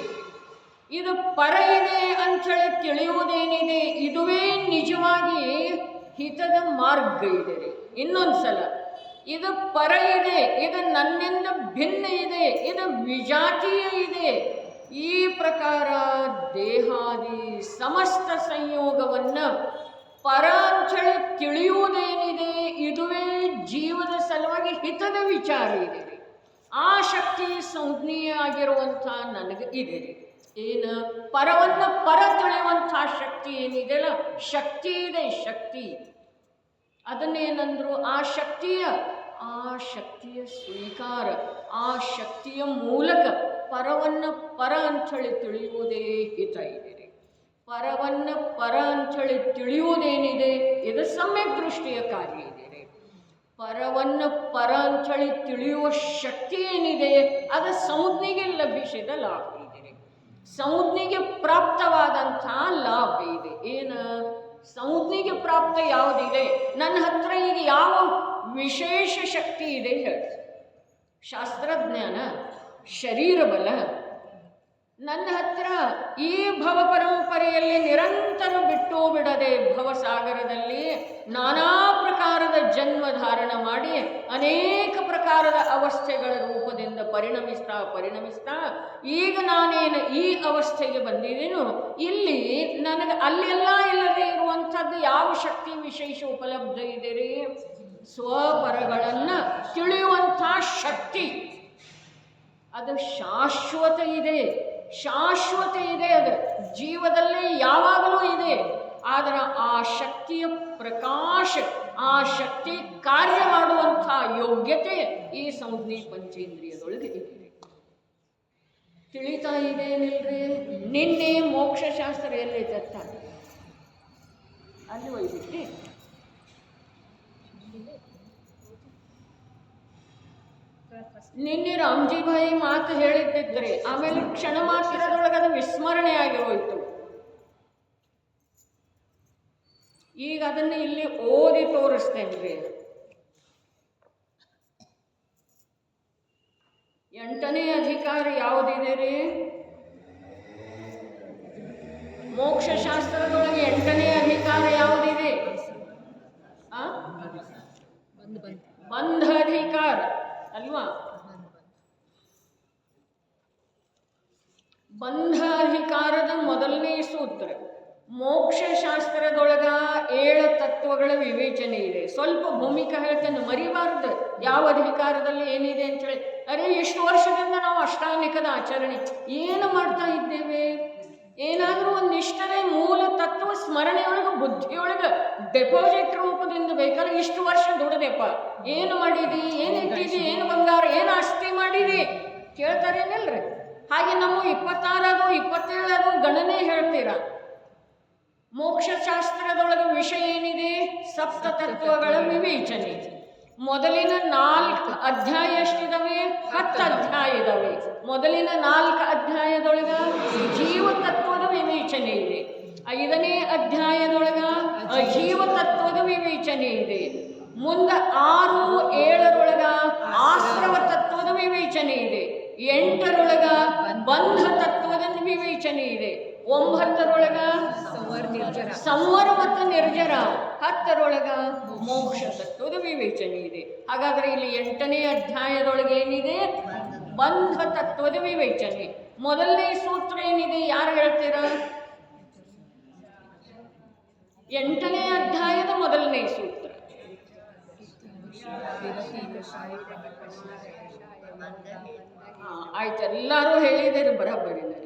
ಇದು ಪರ ಇದೆ ಅಂಥೇಳಿ ತಿಳಿಯುವುದೇನಿದೆ, ಇದುವೇ ನಿಜವಾಗಿ ಹಿತದ ಮಾರ್ಗ ಇದೆ ರೀ. ಇನ್ನೊಂದ್ಸಲ, ಇದು ಪರ ಇದೆ, ಇದು ನನ್ನಿಂದ ಭಿನ್ನ ಇದೆ, ಇದು ವಿಜಾತೀಯ ಇದೆ. ಈ ಪ್ರಕಾರ ದೇಹಾದಿ ಸಮಸ್ತ ಸಂಯೋಗವನ್ನು ಪರ ಅಂಥೇಳಿ ತಿಳಿಯುವುದೇನಿದೆ, ಇದುವೇ ಜೀವದ ಸಲುವಾಗಿ ಹಿತದ ವಿಚಾರ ಇದೆ ರೀ. ಆ ಶಕ್ತಿ ಸಂಜ್ಞೆಯ ಆಗಿರುವಂಥ ನನಗೆ ಇದೆ ರೀ. ಏನು? ಪರವನ್ನು ಪರ ತಿಳಿಯುವಂಥ ಶಕ್ತಿ ಏನಿದೆಯಲ್ಲ, ಶಕ್ತಿ ಇದೆ. ಶಕ್ತಿ ಅದನ್ನೇನಂದ್ರು? ಆ ಶಕ್ತಿಯ ಸ್ವೀಕಾರ, ಆ ಶಕ್ತಿಯ ಮೂಲಕ ಪರವನ್ನು ಪರ ಅಂಥೇಳಿ ತಿಳಿಯುವುದೇ ಹಿತ ಇದೆ ರೀ. ಪರವನ್ನು ಪರ ಅಂಥೇಳಿ ತಿಳಿಯುವುದೇನಿದೆ, ಇದು ಸಮ್ಯಕ್ ದೃಷ್ಟಿಯ ಕಾರ್ಯ ಇದೆ ರೀ. ಪರವನ್ನು ಪರ ಅಂಥೇಳಿ ತಿಳಿಯುವ ಶಕ್ತಿ ಏನಿದೆ, ಅದು ಸಂಜ್ಞೆಗೆ ಲಭಿಸಿದ ಲಾಭ ಇದೆ ರೀ. ಸಂಜ್ಞೆಗೆ ಪ್ರಾಪ್ತವಾದಂಥ ಲಾಭ ಇದೆ. ಏನು? ಸಂಜ್ಞೆಗೆ ಪ್ರಾಪ್ತ ಯಾವುದಿದೆ? ನನ್ನ ಹತ್ರ ಈಗ ಯಾವ ವಿಶೇಷ ಶಕ್ತಿ ಇದೆ ಹೇಳಿ? ಶಾಸ್ತ್ರಜ್ಞಾನ, ಶರೀರ ಬಲ. ನನ್ನ ಹತ್ರ ಈ ಭವ ಪರಂಪರೆಯಲ್ಲಿ ನಿರಂತರ ಬಿಟ್ಟು ಬಿಡದೆ ಭವಸಾಗರದಲ್ಲಿ ನಾನಾ ಪ್ರಕಾರದ ಜನ್ಮ ಧಾರಣ ಮಾಡಿ ಅನೇಕ ಪ್ರಕಾರದ ಅವಸ್ಥೆಗಳ ರೂಪದಿಂದ ಪರಿಣಮಿಸ್ತಾ ಈಗ ನಾನೇನು ಈ ಅವಸ್ಥೆಗೆ ಬಂದಿದ್ದೀನೋ, ಇಲ್ಲಿ ನನಗೆ ಅಲ್ಲೆಲ್ಲ ಇಲ್ಲದೆ ಇರುವಂಥದ್ದು ಯಾವ ಶಕ್ತಿ ವಿಶೇಷ ಉಪಲಬ್ಧ ಇದೆ ರೀ? ಸ್ವಪರಗಳನ್ನು ತಿಳಿಯುವಂಥ ಶಕ್ತಿ. ಅದು ಶಾಶ್ವತ ಇದೆ. ಅದು ಜೀವದಲ್ಲಿ ಯಾವಾಗಲೂ ಇದೆ. ಆದರೆ ಆ ಶಕ್ತಿಯ ಪ್ರಕಾಶ, ಆ ಶಕ್ತಿ ಕಾರ್ಯ ಮಾಡುವಂಥ ಯೋಗ್ಯತೆ ಈ ಸಂಜ್ಞೆ ಪಂಚೇಂದ್ರಿಯದೊಳಗೆ ಇದೆ. ತಿಳಿತಾ ಇದೇನಿಲ್ರಿ? ನಿನ್ನೆ ಮೋಕ್ಷಶಾಸ್ತ್ರ ಎಲ್ಲೈತತ್ತ ಅಲ್ಲಿ ಒಯ್ಬಿಟ್ಟು ನಿನ್ನೆ ರಾಮ್ಜಿಭಾಯಿ ಮಾತು ಹೇಳಿದ್ದಿದ್ರೆ ಆಮೇಲೆ ಕ್ಷಣ ಮಾತ್ರದೊಳಗೆ ಅದು ವಿಸ್ಮರಣೆ ಆಗಿ ಹೋಯಿತು. ಈಗ ಅದನ್ನು ಇಲ್ಲಿ ಓದಿ ತೋರಿಸ್ತೇನ್ರಿ. 8ನೇ ಅಧಿಕಾರ ಯಾವುದಿದೆ ರೀ? ಮೋಕ್ಷಶಾಸ್ತ್ರದೊಳಗೆ 8ನೇ ಅಧಿಕಾರ ಯಾವುದಿದೆ? ಬಂಧ ಅಧಿಕಾರ ಅಲ್ವಾ? ಬಂಧ ಅಧಿಕಾರದ ಮೊದಲನೇ ಸೂತ್ರ. ಮೋಕ್ಷಶಾಸ್ತ್ರದೊಳಗ 7 ತತ್ವಗಳ ವಿವೇಚನೆ ಇದೆ. ಸ್ವಲ್ಪ ಭೂಮಿಕಾ ಹೇಳ್ತೇನೆ, ಮರಿಬಾರ್ದು ಯಾವ ಅಧಿಕಾರದಲ್ಲಿ ಏನಿದೆ ಅಂತ ಹೇಳಿ. ಅರೆ, ಎಷ್ಟು ವರ್ಷದಿಂದ ನಾವು ಅಷ್ಟಾಂಗಿಕದ ಆಚರಣೆ ಏನು ಮಾಡ್ತಾ ಇದ್ದೇವೆ? ಏನಾದರೂ ಒಂದು ಇಷ್ಟದೇ ಮೂಲ ತತ್ವ ಸ್ಮರಣೆಯೊಳಗೆ ಬುದ್ಧಿಯೊಳಗೆ ಡೆಪಾಸಿಟ್ ರೂಪದಿಂದ ಬೇಕಾದ್ರೆ ಇಷ್ಟು ವರ್ಷ ದುಡ್ದೆಪ್ಪ, ಏನು ಮಾಡಿದಿ, ಏನು ಇಟ್ಟಿದಿ, ಏನು ಬಂಗಾರ, ಏನು ಆಸ್ತಿ ಮಾಡಿದಿ ಕೇಳ್ತಾರೇನಿಲ್ರಿ. ಹಾಗೆ ನಮ್ಮ 26 27 ಗಣನೆ ಹೇಳ್ತೀರ. ಮೋಕ್ಷಶಾಸ್ತ್ರದೊಳಗೆ ವಿಷಯ ಏನಿದೆ? ಸಪ್ತ ತತ್ವಗಳ ವಿವೇಚನೆ. ಮೊದಲಿನ 4 ಅಧ್ಯಾಯ ಎಷ್ಟಿದಾವೆ? 10 ಅಧ್ಯಾಯ ಇದಾವೆ. ಮೊದಲಿನ 4 ಅಧ್ಯಾಯದೊಳಗ ಜೀವ ತತ್ವದ ವಿವೇಚನೆ ಇದೆ. 5ನೇ ಅಧ್ಯಾಯದೊಳಗ ಅಜೀವ ತತ್ವದ ವಿವೇಚನೆ ಇದೆ. ಮುಂದೆ 6, 7ರೊಳಗ ಆಶ್ರವ ತತ್ವದ ವಿವೇಚನೆ ಇದೆ. 8ರೊಳಗ ಬಂಧ ತತ್ವದ ವಿವೇಚನೆ ಇದೆ. 9ರೊಳಗ ಸಂವರ ಮತ್ತು ನಿರ್ಜರ. 10ರೊಳಗ ಮೋಕ್ಷ ತತ್ವದ ವಿವೇಚನೆ ಇದೆ. ಹಾಗಾದ್ರೆ ಇಲ್ಲಿ 8ನೇ ಅಧ್ಯಾಯದೊಳಗೆ ಏನಿದೆ? ಬಂಧ ತತ್ವದ ವಿವೇಚನೆ. ಮೊದಲನೇ ಸೂತ್ರ ಏನಿದೆ? ಯಾರು ಹೇಳ್ತೀರಾ? 8ನೇ ಅಧ್ಯಾಯದ ಮೊದಲನೇ ಸೂತ್ರ. ಆಯ್ತು, ಎಲ್ಲರೂ ಹೇಳಿದರೆ ಬರಬರಿದರೆ.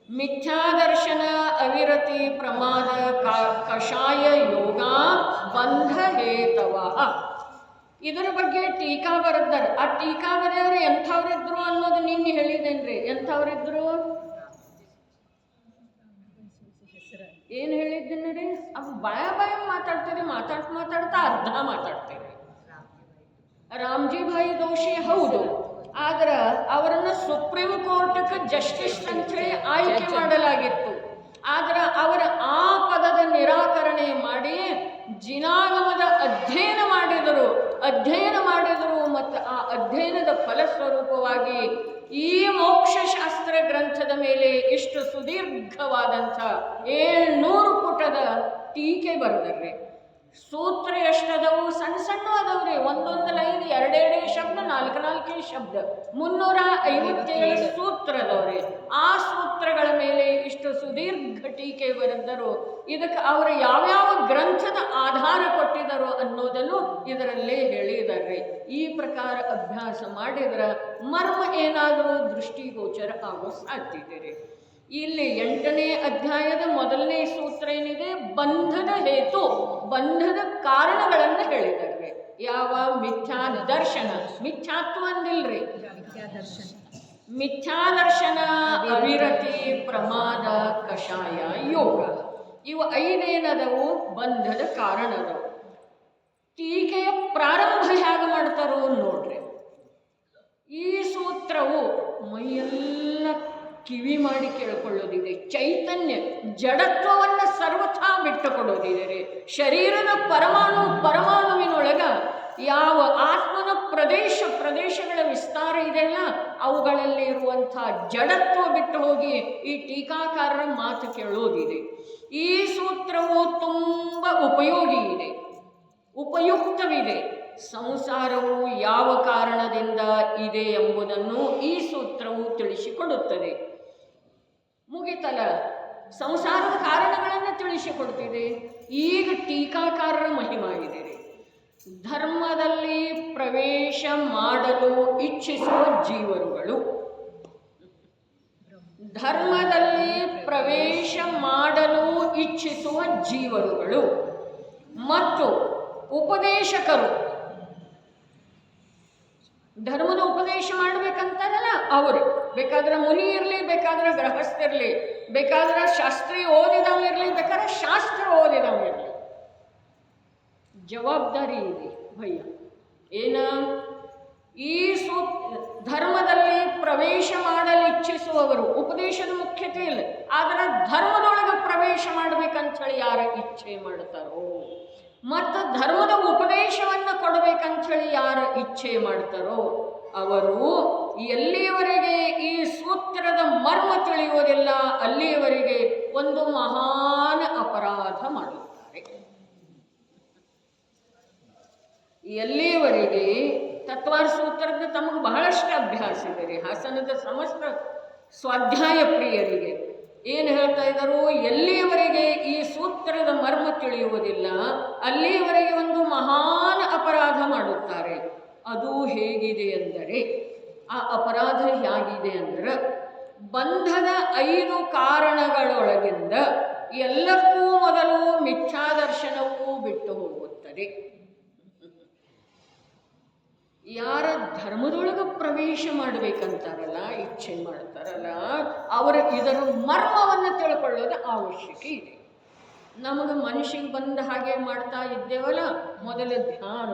ಮಿಥ್ಯಾದರ್ಶನ, ಅವಿರತಿ, ಪ್ರಮಾದ, ಕಷಾಯ ಯೋಗ, ಬಂಧ ಹೇತವ. ಇದರ ಬಗ್ಗೆ ಟೀಕಾ ಬರೆದಾರೆ. ಆ ಟೀಕಾ ಬರೆಯವರು ಎಂಥವ್ರಿದ್ರು ಅನ್ನೋದು ನಿನ್ನೆ ಹೇಳಿದ್ದೇನ್ರಿ. ಎಂಥವ್ರಿದ್ರು? ಏನು ಹೇಳಿದ್ದೇನೆ ರೀ? ಅವು ಬಾಯ ಮಾತಾಡ್ತೀರಿ, ಮಾತಾಡ್ತಾ ಅರ್ಧ ಮಾತಾಡ್ತೀರಿ. ರಾಮ್ಜಿ ಭಾಯಿ ದೋಷಿ ಹೌದು, ಆದ್ರೆ ಅವರನ್ನು ಸುಪ್ರೀಂ ಕೋರ್ಟ್ಗೆ ಜಸ್ಟಿಸ್ ಅಂತೇಳಿ ಆಯ್ಕೆ ಮಾಡಲಾಗಿತ್ತು. ಆದ್ರೆ ಅವರ ಆ ಪದದ ನಿರಾಕರಣೆ ಮಾಡಿ ಜಿನಾಗಮದ ಅಧ್ಯಯನ ಮಾಡಿದರು ಮತ್ತು ಆ ಅಧ್ಯಯನದ ಫಲಸ್ವರೂಪವಾಗಿ ಈ ಮೋಕ್ಷಶಾಸ್ತ್ರ ಗ್ರಂಥದ ಮೇಲೆ ಇಷ್ಟು ಸುದೀರ್ಘವಾದಂಥ 700 ಪುಟದ ಟೀಕೆ ಬರೆದರ್ರಿ. ಸೂತ್ರ ಎಷ್ಟದವು? ಸಣ್ಣ ಅದಾವ್ರಿ. ಒಂದೊಂದು ಲೈನ್ 2 ಶಬ್ದ, 4 ಶಬ್ದ, 357 ಸೂತ್ರ ಅದಾವ್ರಿ. ಆ ಸೂತ್ರಗಳ ಮೇಲೆ ಇಷ್ಟು ಸುದೀರ್ಘ ಟೀಕೆ ಬರೆದರು. ಇದಕ್ಕೆ ಅವರು ಯಾವ್ಯಾವ ಗ್ರಂಥದ ಆಧಾರ ಕೊಟ್ಟಿದರು ಅನ್ನೋದನ್ನು ಇದರಲ್ಲೇ ಹೇಳಿದ್ದಾರೆ. ಈ ಪ್ರಕಾರ ಅಭ್ಯಾಸ ಮಾಡಿದ್ರೆ ಮರ್ಮ ಏನಾದರೂ ದೃಷ್ಟಿಗೋಚರ ಆಗೋ ಸಾಧ್ಯತೆ. ಇಲ್ಲಿ 8ನೇ ಅಧ್ಯಾಯದ ಮೊದಲನೇ ಸೂತ್ರ ಏನಿದೆ? ಬಂಧದ ಹೇತು, ಬಂಧದ ಕಾರಣಗಳನ್ನು ಹೇಳಿದ್ದಾರೆ. ಯಾವ? ಮಿಥ್ಯಾ ದರ್ಶನ. ಮಿಥ್ಯಾತ್ವ ಅಂದಿಲ್ರಿ, ಮಿಥ್ಯಾದರ್ಶನ, ಅವಿರತಿ, ಪ್ರಮಾದ, ಕಷಾಯ, ಯೋಗ. ಇವು 5 ಏನದವು? ಬಂಧದ ಕಾರಣದವು. ಟೀಕೆಯ ಪ್ರಾರಂಭ ಹೇಗೆ ಮಾಡ್ತಾರೋ ನೋಡ್ರಿ. ಈ ಸೂತ್ರವು ಮೈಯೆಲ್ಲ ಕಿವಿ ಮಾಡಿ ಕೇಳಿಕೊಳ್ಳೋದಿದೆ. ಚೈತನ್ಯ ಜಡತ್ವವನ್ನು ಸರ್ವಥಾ ಬಿಟ್ಟುಕೊಡೋದಿದೆ. ಶರೀರದ ಪರಮಾಣುವಿನೊಳಗ ಯಾವ ಆತ್ಮನ ಪ್ರದೇಶಗಳ ವಿಸ್ತಾರ ಇದೆಯಲ್ಲ, ಅವುಗಳಲ್ಲಿ ಇರುವಂಥ ಜಡತ್ವ ಬಿಟ್ಟು ಹೋಗಿ ಈ ಟೀಕಾಕಾರರ ಮಾತು ಕೇಳೋದಿದೆ. ಈ ಸೂತ್ರವು ತುಂಬ ಉಪಯೋಗಿ ಇದೆ, ಉಪಯುಕ್ತವಿದೆ. ಸಂಸಾರವು ಯಾವ ಕಾರಣದಿಂದ ಇದೆ ಎಂಬುದನ್ನು ಈ ಸೂತ್ರವು ತಿಳಿಸಿಕೊಡುತ್ತದೆ. ಮುಗಿತಲ್ಲ, ಸಂಸಾರದ ಕಾರಣಗಳನ್ನು ತಿಳಿಸಿಕೊಡ್ತಿದೆ. ಈಗ ಟೀಕಾಕಾರರ ಮಹಿಮಾ ಇದೆ. ಧರ್ಮದಲ್ಲಿ ಪ್ರವೇಶ ಮಾಡಲು ಇಚ್ಛಿಸುವ ಜೀವರುಗಳು, ಧರ್ಮದಲ್ಲಿ ಪ್ರವೇಶ ಮಾಡಲು ಇಚ್ಛಿಸುವ ಜೀವರುಗಳು ಮತ್ತು ಉಪದೇಶಕರು, ಧರ್ಮದ ಉಪದೇಶ ಮಾಡಬೇಕಂತಾರಲ್ಲ ಅವರು, ಬೇಕಾದ್ರೆ ಮುನಿ ಇರಲಿ, ಬೇಕಾದ್ರೆ ಗೃಹಸ್ಥಿರಲಿ, ಬೇಕಾದ್ರೆ ಶಾಸ್ತ್ರೀಯ ಓದಿದವಿರಲಿ, ಬೇಕಾದ್ರೆ ಶಾಸ್ತ್ರ ಓದಿದವಿರಲಿ, ಜವಾಬ್ದಾರಿ ಇದೆ ಭಯ್ಯ. ಏನ? ಈ ಧರ್ಮದಲ್ಲಿ ಪ್ರವೇಶ ಮಾಡಲು ಇಚ್ಛಿಸುವವರು, ಉಪದೇಶದ ಮುಖ್ಯತೆ ಇಲ್ಲ, ಆದರೆ ಧರ್ಮದೊಳಗೆ ಪ್ರವೇಶ ಮಾಡಬೇಕಂಥೇಳಿ ಯಾರು ಇಚ್ಛೆ ಮಾಡ್ತಾರೋ ಮತ್ತು ಧರ್ಮದ ಉಪದೇಶವನ್ನು ಕೊಡಬೇಕಂಥೇಳಿ ಯಾರು ಇಚ್ಛೆ ಮಾಡ್ತಾರೋ ಅವರು ಎಲ್ಲಿಯವರೆಗೆ ಈ ಸೂತ್ರದ ಮರ್ಮ ತಿಳಿಯುವುದಿಲ್ಲ ಅಲ್ಲಿಯವರೆಗೆ ಒಂದು ಮಹಾನ್ ಅಪರಾಧ ಮಾಡುತ್ತಾರೆ. ಎಲ್ಲಿಯವರೆಗೆ ತತ್ವಾರ ಸೂತ್ರದ ತಮಗೆ ಬಹಳಷ್ಟು ಅಭ್ಯಾಸ ಇದೆ. ಹಾಸನದ ಸಮಸ್ತ ಸ್ವಾಧ್ಯಾಯ ಪ್ರಿಯರಿಗೆ ಏನು ಹೇಳ್ತಾ ಇದ್ದರು? ಎಲ್ಲಿಯವರೆಗೆ ಈ ಸೂತ್ರದ ಮರ್ಮ ತಿಳಿಯುವುದಿಲ್ಲ ಅಲ್ಲಿಯವರೆಗೆ ಒಂದು ಮಹಾನ್ ಅಪರಾಧ ಮಾಡುತ್ತಾರೆ. ಅದು ಹೇಗಿದೆ ಅಂದರೆ, ಆ ಅಪರಾಧ ಹೇಗಿದೆ ಅಂದರೆ, ಬಂಧದ 5 ಕಾರಣಗಳೊಳಗಿಂದ ಎಲ್ಲಕ್ಕೂ ಮೊದಲು ಮಿಥ್ಯಾದರ್ಶನವೂ ಬಿಟ್ಟು ಹೋಗುತ್ತದೆ. ಯಾರ ಧರ್ಮದೊಳಗೆ ಪ್ರವೇಶ ಮಾಡಬೇಕಂತಾರಲ್ಲ, ಇಚ್ಛೆ ಮಾಡ್ತಾರಲ್ಲ, ಅವರು ಇದರ ಮರ್ಮವನ್ನು ತಿಳ್ಕೊಳ್ಳೋದು ಅವಶ್ಯಕ ಇದೆ. ನಮಗೆ ಮನುಷ್ಯಗೆ ಬಂದ ಹಾಗೆ ಮಾಡ್ತಾ ಇದ್ದೇವಲ್ಲ, ಮೊದಲು ಧ್ಯಾನ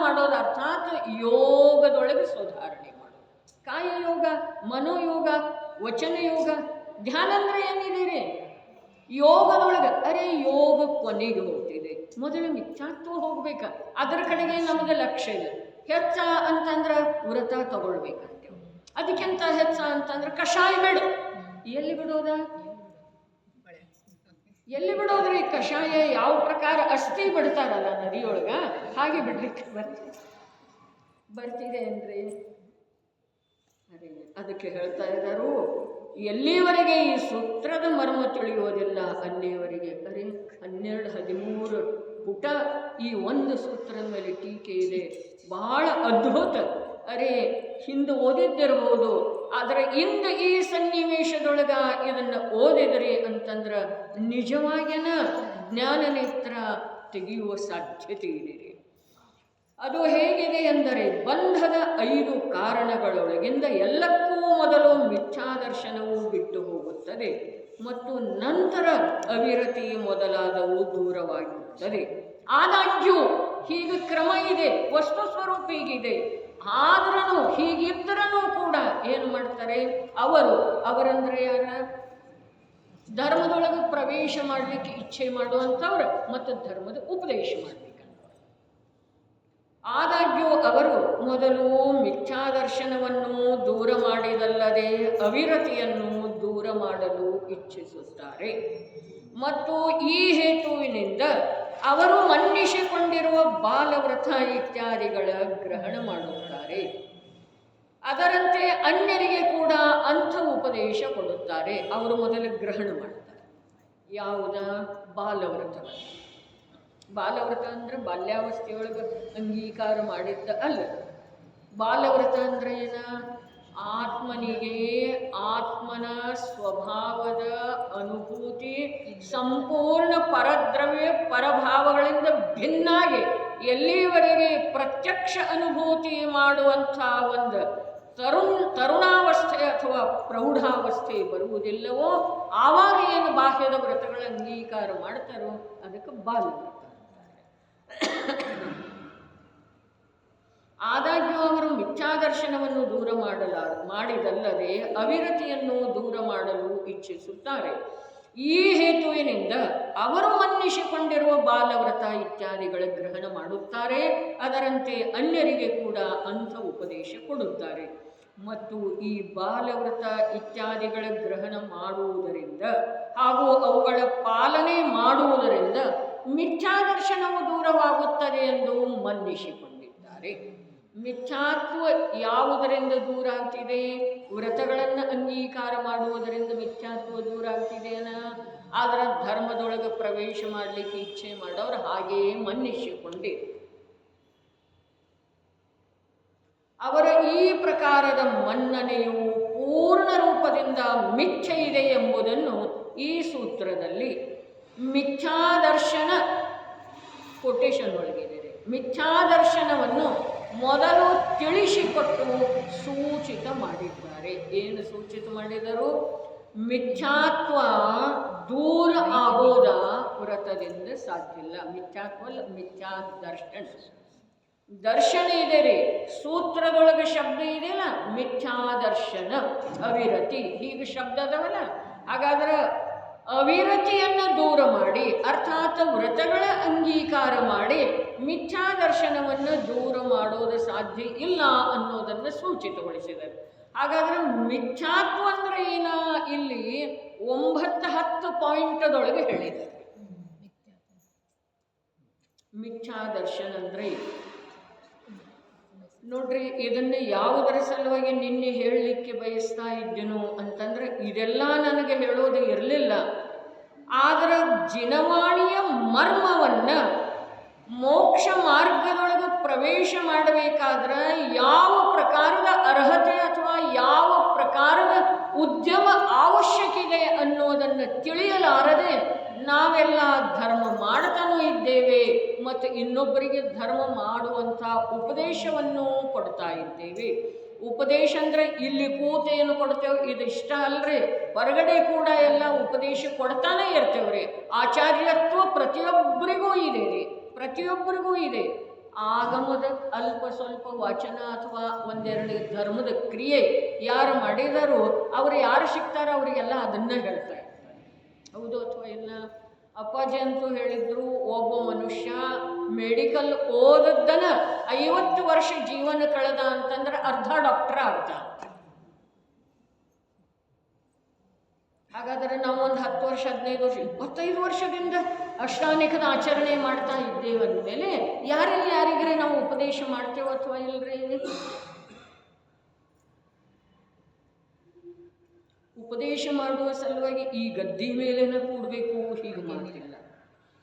ಮಾಡೋದು ಅರ್ಥಾತ್ ಯೋಗದೊಳಗೆ ಸುಧಾರಣೆ ಮಾಡೋದು. ಕಾಯಯೋಗ, ಮನೋಯೋಗ, ವಚನ ಯೋಗ. ಧ್ಯಾನ ಅಂದರೆ ಏನಿದೆ? ಯೋಗದೊಳಗೆ. ಅರೆ ಯೋಗ ಕೊನೆಗೆ ಹೋಗ್ತಿದೆ, ಮೊದಲು ಮಿಥ್ಯಾತ್ವ ಹೋಗ್ಬೇಕ, ಅದರ ಕಡೆಗೆ ನಮಗೆ ಲಕ್ಷ್ಯ ಇದೆ. ಹೆಚ್ಚ ಅಂತಂದ್ರೆ ವ್ರತ ತಗೊಳ್ಬೇಕಂತೇವೆ, ಅದಕ್ಕಿಂತ ಹೆಚ್ಚ ಅಂತಂದ್ರೆ ಕಷಾಯ ಬೇಡ. ಎಲ್ಲಿ ಬಿಡೋದ್ರಿ? ಕಷಾಯ ಯಾವ ಪ್ರಕಾರ ಅಸ್ಥಿ ಬಿಡ್ತಾರಲ್ಲ ನದಿಯೊಳಗ, ಹಾಗೆ ಬಿಡ್ಲಿಕ್ಕೆ ಬರ್ತಿದೆ ಅಂದ್ರೆ ಅದೇ ಅದಕ್ಕೆ ಹೇಳ್ತಾ ಇದ್ದಾರು, ಎಲ್ಲಿವರೆಗೆ ಈ ಸೂತ್ರದ ಮರ್ಮ ತಿಳಿಯೋದಿಲ್ಲ ಅಲ್ಲಿಯವರೆಗೆ. ಅರೆ 12-13 ಪುಟ ಈ ಒಂದು ಸೂತ್ರದ ಮೇಲೆ ಟೀಕೆ ಇದೆ, ಬಹಳ ಅದ್ಭುತ. ಅರೆ ಹಿಂದೆ ಓದಿದ್ದಿರ್ಬೋದು, ಆದರೆ ಇಂದು ಈ ಸನ್ನಿವೇಶದೊಳಗ ಇದನ್ನು ಓದಿದ್ರಿ ಅಂತಂದ್ರೆ ನಿಜವಾಗಿನ ಜ್ಞಾನ ನೇತ್ರ ತೆಗೆಯುವ ಸಾಧ್ಯತೆ ಇದೆ. ಅದು ಹೇಗಿದೆ ಎಂದರೆ, ಬಂಧದ 5 ಕಾರಣಗಳೊಳಗಿಂದ ಎಲ್ಲಕ್ಕೂ ಮೊದಲು ಮಿಥ್ಯಾದರ್ಶನವು ಬಿಟ್ಟು ಹೋಗುತ್ತದೆ ಮತ್ತು ನಂತರ ಅವಿರತಿ ಮೊದಲಾದವು ದೂರವಾಗಿರುತ್ತದೆ. ಆದಾಗ್ಯೂ ಹೀಗೆ ಕ್ರಮ ಇದೆ, ವಸ್ತು ಸ್ವರೂಪ ಹೀಗಿದೆ. ಆದ್ರೂ ಹೀಗಿದ್ದರೂ ಕೂಡ ಏನು ಮಾಡ್ತಾರೆ ಅವರಂದ್ರೆ ಯಾರ? ಧರ್ಮದೊಳಗೆ ಪ್ರವೇಶ ಮಾಡಲಿಕ್ಕೆ ಇಚ್ಛೆ ಮಾಡುವಂಥವ್ರು ಮತ್ತು ಧರ್ಮದ ಉಪದೇಶ ಮಾಡಬೇಕಂತ. ಆದಾಗ್ಯೂ ಅವರು ಮೊದಲು ಮಿಥ್ಯಾದರ್ಶನವನ್ನು ದೂರ ಮಾಡಿದಲ್ಲದೆ ಅವಿರತಿಯನ್ನು ದೂರ ಮಾಡಲು ಇಚ್ಛಿಸುತ್ತಾರೆ ಮತ್ತು ಈ ಹೇತುವಿನಿಂದ ಅವರು ಮನ್ನಿಸಿಕೊಂಡಿರುವ ಬಾಲವ್ರತ ಇತ್ಯಾದಿಗಳ ಗ್ರಹಣ ಮಾಡುತ್ತಾರೆ. ಅದರಂತೆ ಅನ್ಯರಿಗೆ ಕೂಡ ಅಂಥ ಉಪದೇಶ ಕೊಡುತ್ತಾರೆ. ಅವರು ಮೊದಲು ಗ್ರಹಣ ಮಾಡ್ತಾರೆ. ಯಾವುದ? ಬಾಲವ್ರತ ಅಂದ್ರೆ ಬಾಲ್ಯಾವಸ್ಥೆಯೊಳಗೆ ಅಂಗೀಕಾರ ಮಾಡಿದ್ದ ಅಲ್ಲ. ಬಾಲವ್ರತ ಅಂದ್ರೆ ಏನ? ಆತ್ಮನಿಗೆ ಆತ್ಮನ ಸ್ವಭಾವದ ಅನುಭೂತಿ ಸಂಪೂರ್ಣ ಪರದ್ರವ್ಯ ಪರಭಾವಗಳಿಂದ ಭಿನ್ನಾಗಿ ಎಲ್ಲಿವರೆಗೆ ಪ್ರತ್ಯಕ್ಷ ಅನುಭೂತಿ ಮಾಡುವಂಥ ಒಂದು ತರುಣಾವಸ್ಥೆ ಅಥವಾ ಪ್ರೌಢಾವಸ್ಥೆ ಬರುವುದಿಲ್ಲವೋ ಆವಾಗ ಏನು ಬಾಹ್ಯದ ವ್ರತಗಳ ಅಂಗೀಕಾರ ಮಾಡ್ತಾರೋ ಅದಕ್ಕೆ ಬಾಲವ್ರತ. ಆದಾಗ್ಯೂ ಅವರು ಮಿಥ್ಯಾದರ್ಶನವನ್ನು ದೂರ ಮಾಡಿದಲ್ಲದೆ ಅವಿರತಿಯನ್ನು ದೂರ ಮಾಡಲು ಇಚ್ಛಿಸುತ್ತಾರೆ. ಈ ಹೇತುವಿನಿಂದ ಅವರು ಮನ್ನಿಸಿಕೊಂಡಿರುವ ಬಾಲವ್ರತ ಇತ್ಯಾದಿಗಳ ಗ್ರಹಣ ಮಾಡುತ್ತಾರೆ. ಅದರಂತೆ ಅನ್ಯರಿಗೆ ಕೂಡ ಅಂಥ ಉಪದೇಶ ಕೊಡುತ್ತಾರೆ. ಮತ್ತು ಈ ಬಾಲವ್ರತ ಇತ್ಯಾದಿಗಳ ಗ್ರಹಣ ಮಾಡುವುದರಿಂದ ಹಾಗೂ ಅವುಗಳ ಪಾಲನೆ ಮಾಡುವುದರಿಂದ ಮಿಥ್ಯಾದರ್ಶನವು ದೂರವಾಗುತ್ತದೆ ಎಂದು ಮನ್ನಿಸಿಕೊಂಡಿದ್ದಾರೆ. ಮಿಥ್ಯಾತ್ವ ಯಾವುದರಿಂದ ದೂರ ಆಗ್ತಿದೆ? ವ್ರತಗಳನ್ನು ಅಂಗೀಕಾರ ಮಾಡುವುದರಿಂದ ಮಿಥ್ಯಾತ್ವ ದೂರ ಆಗ್ತಿದೆಯನ? ಆದರೆ ಧರ್ಮದೊಳಗೆ ಪ್ರವೇಶ ಮಾಡಲಿಕ್ಕೆ ಇಚ್ಛೆ ಮಾಡೋರು ಹಾಗೆಯೇ ಮನ್ನಿಸಿಕೊಂಡೆ. ಅವರ ಈ ಪ್ರಕಾರದ ಮನ್ನಣೆಯು ಪೂರ್ಣ ರೂಪದಿಂದ ಮಿಥ್ಯೆ ಇದೆ ಎಂಬುದನ್ನು ಈ ಸೂತ್ರದಲ್ಲಿ ಮಿಥ್ಯಾದರ್ಶನ ಕೊಟೇಶನ್ ಒಳಗಿದೆ. ಮಿಥ್ಯಾದರ್ಶನವನ್ನು ಮೊದಲು ತಿಳಿಸಿಕೊಟ್ಟು ಸೂಚಿತ ಮಾಡಿದ್ದಾರೆ. ಏನು ಸೂಚಿತ ಮಾಡಿದರು? ಮಿಥ್ಯಾತ್ವ ದೂರ ಆಗೋದ ವ್ರತದಿಂದ ಸಾಧ್ಯ ಇಲ್ಲ. ಮಿಥ್ಯಾತ್ವ ದರ್ಶನ ಇದೆ ರೀ. ಸೂತ್ರದೊಳಗೆ ಶಬ್ದ ಇದೆಯಲ್ಲ, ಮಿಥ್ಯಾದರ್ಶನ, ಅವಿರತಿ, ಹೀಗೆ ಶಬ್ದ ಅದವಲ್ಲ. ಹಾಗಾದ್ರೆ ಅವಿರತಿಯನ್ನು ದೂರ ಮಾಡಿ ಅರ್ಥಾತ್ ವ್ರತಗಳ ಅಂಗೀಕಾರ ಮಾಡಿ ಮಿಥ್ಯಾದರ್ಶನವನ್ನು ದೂರ ಮಾಡೋದು ಸಾಧ್ಯ ಇಲ್ಲ ಅನ್ನೋದನ್ನು ಸೂಚಿತಗೊಳಿಸಿದರು. ಹಾಗಾದ್ರೆ ಮಿಥ್ಯಾತ್ವ ಅಂದ್ರೆ ಏನ? ಇಲ್ಲಿ 9-10 ಪಾಯಿಂಟದೊಳಗೆ ಹೇಳಿದ್ದಾರೆ. ಮಿಥ್ಯಾದರ್ಶನ ಅಂದ್ರೆ ನೋಡ್ರಿ, ಇದನ್ನೇ ಯಾವುದರ ಸಲುವಾಗಿ ನಿನ್ನೆ ಹೇಳಲಿಕ್ಕೆ ಬಯಸ್ತಾ ಇದ್ದೇನೋ ಅಂತಂದ್ರೆ ಇದೆಲ್ಲ ನನಗೆ ಹೇಳೋದು ಇರಲಿಲ್ಲ. ಆದರೆ ಜಿನವಾಣಿಯ ಮರ್ಮವನ್ನ ಮೋಕ್ಷ ಮಾರ್ಗದೊಳಗೆ ಪ್ರವೇಶ ಮಾಡಬೇಕಾದ್ರೆ ಯಾವ ಪ್ರಕಾರದ ಅರ್ಹತೆ ಅಥವಾ ಯಾವ ಪ್ರಕಾರದ ಉದ್ಯಮ ಅವಶ್ಯಕಿದೆ ಅನ್ನೋದನ್ನು ತಿಳಿಯಲಾರದೆ ನಾವೆಲ್ಲ ಧರ್ಮ ಮಾಡ್ತಾನೂ ಇದ್ದೇವೆ ಮತ್ತು ಇನ್ನೊಬ್ಬರಿಗೆ ಧರ್ಮ ಮಾಡುವಂಥ ಉಪದೇಶವನ್ನು ಕೊಡ್ತಾ ಇದ್ದೇವೆ. ಉಪದೇಶ ಅಂದರೆ ಇಲ್ಲಿ ಕೂತೇನು ಕೊಡ್ತೇವೆ ಇದಿಷ್ಟ ಅಲ್ರಿ, ಹೊರಗಡೆ ಕೂಡ ಎಲ್ಲ ಉಪದೇಶ ಕೊಡ್ತಾನೆ ಇರ್ತೇವ್ರಿ. ಆಚಾರ್ಯತ್ವ ಪ್ರತಿಯೊಬ್ಬರಿಗೂ ಇದೆ ರೀ, ಪ್ರತಿಯೊಬ್ಬರಿಗೂ ಇದೆ. ಆಗಮದ ಅಲ್ಪ ಸ್ವಲ್ಪ ವಚನ ಅಥವಾ ಒಂದೆರಡು ಧರ್ಮದ ಕ್ರಿಯೆ ಯಾರು ಮಾಡಿದಾರೋ ಅವರು ಯಾರು ಸಿಗ್ತಾರೋ ಅವರಿಗೆಲ್ಲ ಅದನ್ನೇ ಹೇಳ್ತಾರೆ. ಹೌದು ಅಥವಾ ಇಲ್ಲ? ಅಪ್ಪಾಜಿ ಅಂತೂ ಹೇಳಿದ್ರು, ಒಬ್ಬ ಮನುಷ್ಯ ಮೆಡಿಕಲ್ ಓದದ್ದನ 50 ವರ್ಷ ಜೀವನ ಕಳೆದ ಅಂತಂದ್ರೆ ಅರ್ಧ ಡಾಕ್ಟರ್ ಆಗ್ತ. ಹಾಗಾದರೆ ನಾವು ಒಂದು 10 ವರ್ಷ 15 ವರ್ಷ 25 ವರ್ಷದಿಂದ ಅಷ್ಟಾನಿಕದ ಆಚರಣೆ ಮಾಡ್ತಾ ಇದ್ದೇವೆ ಅಂದಮೇಲೆ ಯಾರೆಲ್ಲ ಯಾರಿಗರೆ ನಾವು ಉಪದೇಶ ಮಾಡ್ತೇವೆ ಅಥವಾ ಇಲ್ರಿ? ಉಪದೇಶ ಮಾಡುವ ಸಲುವಾಗಿ ಈ ಗದ್ದಿ ಮೇಲೇನ ಕೂಡಬೇಕು ಹೀಗೆ ಮಾಡ್ತಿಲ್ಲ.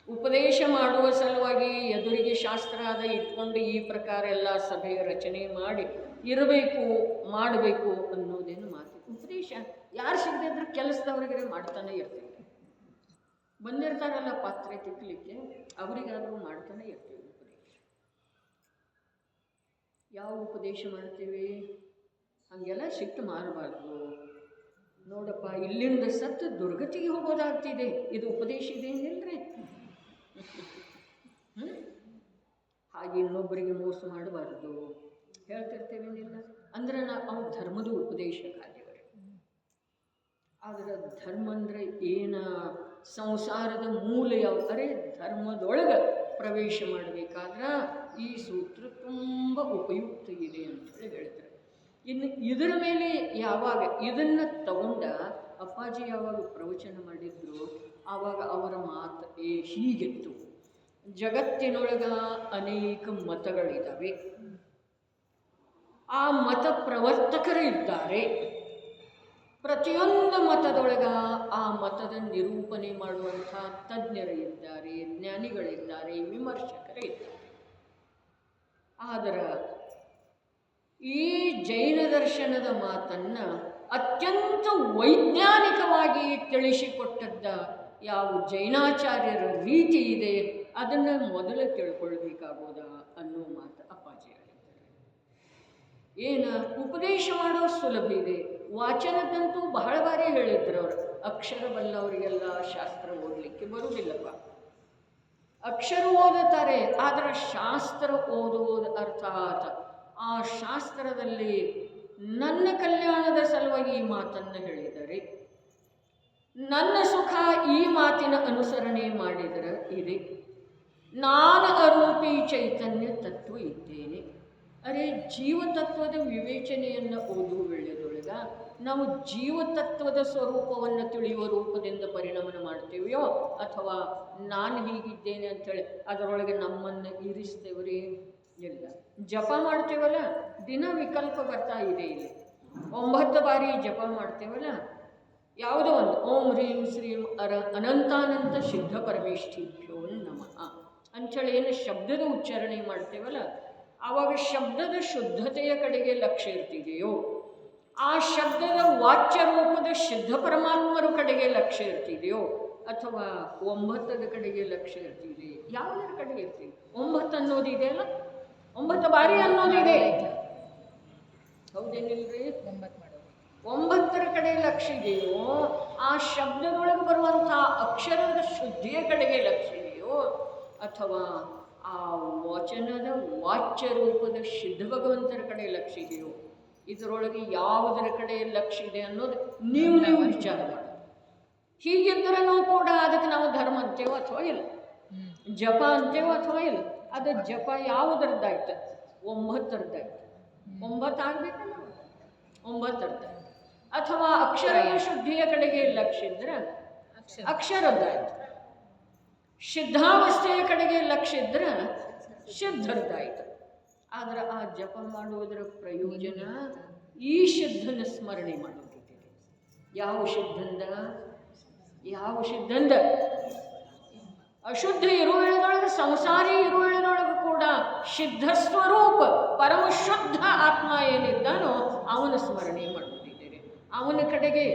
ಉಪದೇಶ ಮಾಡುವ ಸಲುವಾಗಿ ಎದುರಿಗೆ ಶಾಸ್ತ್ರಾದ ಇಟ್ಕೊಂಡು ಈ ಪ್ರಕಾರ ಎಲ್ಲ ಸಭೆಯ ರಚನೆ ಮಾಡಿ ಇರಬೇಕು ಮಾಡಬೇಕು ಅನ್ನೋದೇನು ಮಾತು. ಉಪದೇಶ ಯಾರು ಸಿಗದಿದ್ರೆ ಕೆಲಸದವ್ರಿಗೆ ಮಾಡ್ತಾನೆ ಇರ್ತೀವಿ. ಬಂದಿರ್ತಾರಲ್ಲ ಪಾತ್ರೆ ತಿಕ್ಕಲಿಕ್ಕೆ ಅವರಿಗಾದರೂ ಮಾಡ್ತಾನೆ ಇರ್ತೀವಿ ಉಪದೇಶ. ಯಾವ ಉಪದೇಶ ಮಾಡ್ತೀವಿ? ಹಾಗೆಲ್ಲ ಸಿಟ್ಟು ಮಾಡಬಾರ್ದು. ನೋಡಪ್ಪ ಇಲ್ಲಿಂದ ಸತ್ತು ದುರ್ಗತಿಗೆ ಹೋಗೋದಾಗ್ತಿದೆ, ಇದು ಉಪದೇಶ ಇದೇನಿಲ್ರಿ. ಹಾಗೆ ಇನ್ನೊಬ್ಬರಿಗೆ ಮೋಸ ಮಾಡಬಾರ್ದು ಹೇಳ್ತಿರ್ತೇವೇನಿಲ್ಲ ಅಂದ್ರೆ ನಾವು ಧರ್ಮದ ಉಪದೇಶ ಕಾರ್ಯವರೇ. ಆದ್ರೆ ಧರ್ಮ ಅಂದರೆ ಏನ, ಸಂಸಾರದ ಮೂಲ ಯಾವ? ಅರೆ ಧರ್ಮದೊಳಗೆ ಪ್ರವೇಶ ಮಾಡಬೇಕಾದ್ರೆ ಈ ಸೂತ್ರ ತುಂಬ ಉಪಯುಕ್ತ ಇದೆ ಅಂತೇಳಿ ಹೇಳ್ತಾರೆ. ಇನ್ನು ಇದರ ಮೇಲೆ ಯಾವಾಗ ಇದನ್ನು ತಗೊಂಡ ಅಪ್ಪಾಜಿ ಯಾವಾಗ ಪ್ರವಚನ ಮಾಡಿದ್ರು ಆವಾಗ ಅವರ ಮಾತು ಹೀಗಿತ್ತು. ಜಗತ್ತಿನೊಳಗ ಅನೇಕ ಮತಗಳಿದ್ದಾವೆ, ಆ ಮತ ಪ್ರವರ್ತಕರು ಇದ್ದಾರೆ. ಪ್ರತಿಯೊಂದು ಮತದೊಳಗ ಆ ಮತದ ನಿರೂಪಣೆ ಮಾಡುವಂಥ ತಜ್ಞರು ಇದ್ದಾರೆ, ಜ್ಞಾನಿಗಳಿದ್ದಾರೆ, ವಿಮರ್ಶಕರು ಇದ್ದಾರೆ. ಆದರೆ ಈ ಜೈನ ದರ್ಶನದ ಮಾತನ್ನು ಅತ್ಯಂತ ವೈಜ್ಞಾನಿಕವಾಗಿ ತಿಳಿಸಿಕೊಟ್ಟದ್ದ ಯಾವ ಜೈನಾಚಾರ್ಯರ ರೀತಿ ಇದೆ ಅದನ್ನು ಮೊದಲು ತಿಳ್ಕೊಳ್ಬೇಕಾಗೋದ ಅನ್ನೋ ಮಾತು ಅಪ್ಪಾಜಿ ಹೇಳಿದ್ದಾರೆ. ಏನು ಉಪದೇಶ ಮಾಡೋ ಸುಲಭ ಇದೆ, ವಾಚನದಂತೂ ಬಹಳ ಬಾರಿ ಹೇಳಿದ್ರು ಅವರು. ಅಕ್ಷರ ಬಲ್ಲವರಿಗೆಲ್ಲ ಶಾಸ್ತ್ರ ಓದಲಿಕ್ಕೆ ಬರುವುದಿಲ್ಲಪ್ಪ. ಅಕ್ಷರ ಓದುತ್ತಾರೆ, ಆದರೆ ಶಾಸ್ತ್ರ ಓದುವುದು ಅರ್ಥಾತ್ ಆ ಶಾಸ್ತ್ರದಲ್ಲಿ ನನ್ನ ಕಲ್ಯಾಣದ ಸಲುವಾಗಿ ಈ ಮಾತನ್ನು ಹೇಳಿದರೆ, ನನ್ನ ಸುಖ ಈ ಮಾತಿನ ಅನುಸರಣೆ ಮಾಡಿದರೆ ಇದೆ, ನಾನು ಅರೂಪಿ ಚೈತನ್ಯ ತತ್ವ ಇದ್ದೇನೆ. ಅರೆ ಜೀವತತ್ವದ ವಿವೇಚನೆಯನ್ನು ಓದುವ ವೇಳೆಯದೊಳಗ ನಾವು ಜೀವತತ್ವದ ಸ್ವರೂಪವನ್ನು ತಿಳಿಯುವ ರೂಪದಿಂದ ಪರಿಣಾಮ ಮಾಡ್ತೇವೆಯೋ ಅಥವಾ ನಾನು ಹೀಗಿದ್ದೇನೆ ಅಂಥೇಳಿ ಅದರೊಳಗೆ ನಮ್ಮನ್ನು ಇರಿಸ್ತೇವ್ರಿ? ಇಲ್ಲ. ಜಪ ಮಾಡ್ತೇವಲ್ಲ, ದಿನ ವಿಕಲ್ಪ ಬರ್ತಾ ಇದೆ. ಇಲ್ಲಿ 9 ಬಾರಿ ಜಪ ಮಾಡ್ತೇವಲ್ಲ, ಯಾವುದೋ ಒಂದು ಓಂ ಹ್ರೀಂ ಶ್ರೀಂ ಅನಂತಾನಂತ ಸಿದ್ಧ ಪರಮೇಷ್ಠಿಭ್ಯೋ ನಮಃ ಅಂಥೇಳಿ ಏನು ಶಬ್ದದ ಉಚ್ಚಾರಣೆ ಮಾಡ್ತೇವಲ್ಲ, ಆವಾಗ ಶಬ್ದದ ಶುದ್ಧತೆಯ ಕಡೆಗೆ ಲಕ್ಷ್ಯ ಇರ್ತಿದೆಯೋ, ಆ ಶಬ್ದದ ವಾಚ್ಯ ರೂಪದ ಸಿದ್ಧ ಪರಮಾತ್ಮರ ಕಡೆಗೆ ಲಕ್ಷ್ಯ ಇರ್ತಿದೆಯೋ ಅಥವಾ 9ದ ಕಡೆಗೆ ಲಕ್ಷ್ಯ ಇರ್ತಿದೆ? ಯಾವುದರ ಕಡೆಗೆ ಇರ್ತೀವಿ? 9 ಅನ್ನೋದಿದೆ ಅಲ್ಲ, 9 ಬಾರಿ ಅನ್ನೋದಿದೆ, ಹೌದೇನಿಲ್ರಿ? 9ರ ಕಡೆ ಲಕ್ಷ್ಯ ಇದೆಯೋ, ಆ ಶಬ್ದದೊಳಗೆ ಬರುವಂಥ ಅಕ್ಷರದ ಶುದ್ಧಿಯ ಕಡೆಗೆ ಲಕ್ಷ್ಯ ಇದೆಯೋ ಅಥವಾ ಆ ವಚನದ ವಾಚ್ಯ ರೂಪದ ಸಿದ್ಧ ಭಗವಂತರ ಕಡೆ ಲಕ್ಷ್ಯ ಇದೆಯೋ? ಇದರೊಳಗೆ ಯಾವುದರ ಕಡೆ ಲಕ್ಷ್ಯ ಇದೆ ಅನ್ನೋದು ನೀವು ವಿಚಾರ ಮಾಡಿ. ಹೀಗಿದ್ದರೆ ನಾವು ಕೂಡ ಅದಕ್ಕೆ ನಾವು ಧರ್ಮ ಅಂತೇವೋ ಅಥವಾ ಇಲ್ಲ, ಜಪ ಅಂತೇವೋ ಅಥವಾ ಇಲ್ಲ. ಅದು ಜಪ ಯಾವುದರದ್ದಾಯ್ತು? 9ರದ್ದಾಯ್ತು. 9 ಆಗಬೇಕಲ್ಲ, 9ರದ್ದಾಯ್ತು. ಅಥವಾ ಅಕ್ಷರದ ಶುದ್ಧಿಯ ಕಡೆಗೆ ಲಕ್ಷ್ಯ ಇದ್ರೆ ಅಕ್ಷರದ್ದಾಯ್ತು, ಸಿದ್ಧಾವಸ್ಥೆಯ ಕಡೆಗೆ ಲಕ್ಷ್ಯ ಇದ್ರೆ ಸಿದ್ಧರದ್ದಾಯ್ತು. ಆದರೆ ಆ ಜಪ ಮಾಡುವುದರ ಪ್ರಯೋಜನ ಈ ಸಿದ್ಧನ ಸ್ಮರಣೆ ಮಾಡೋದಿದೆ. ಯಾವ ಸಿದ್ಧಂದ? ಯಾವ ಸಿದ್ಧಂದ? ಅಶುದ್ಧ ಇರುವೆಳದೊಳಗೆ, ಸಂಸಾರಿ ಇರುವೆಳದೊಳಗೆ ಕೂಡ ಸಿದ್ಧ ಸ್ವರೂಪ ಪರಮ ಶುದ್ಧ ಆತ್ಮ ಏನಿದ್ದಾನೋ ಅವನ ಸ್ಮರಣೆ ಮಾಡುತ್ತಿದ್ದೇನೆ. ಅವನ ಕಡೆಗೆ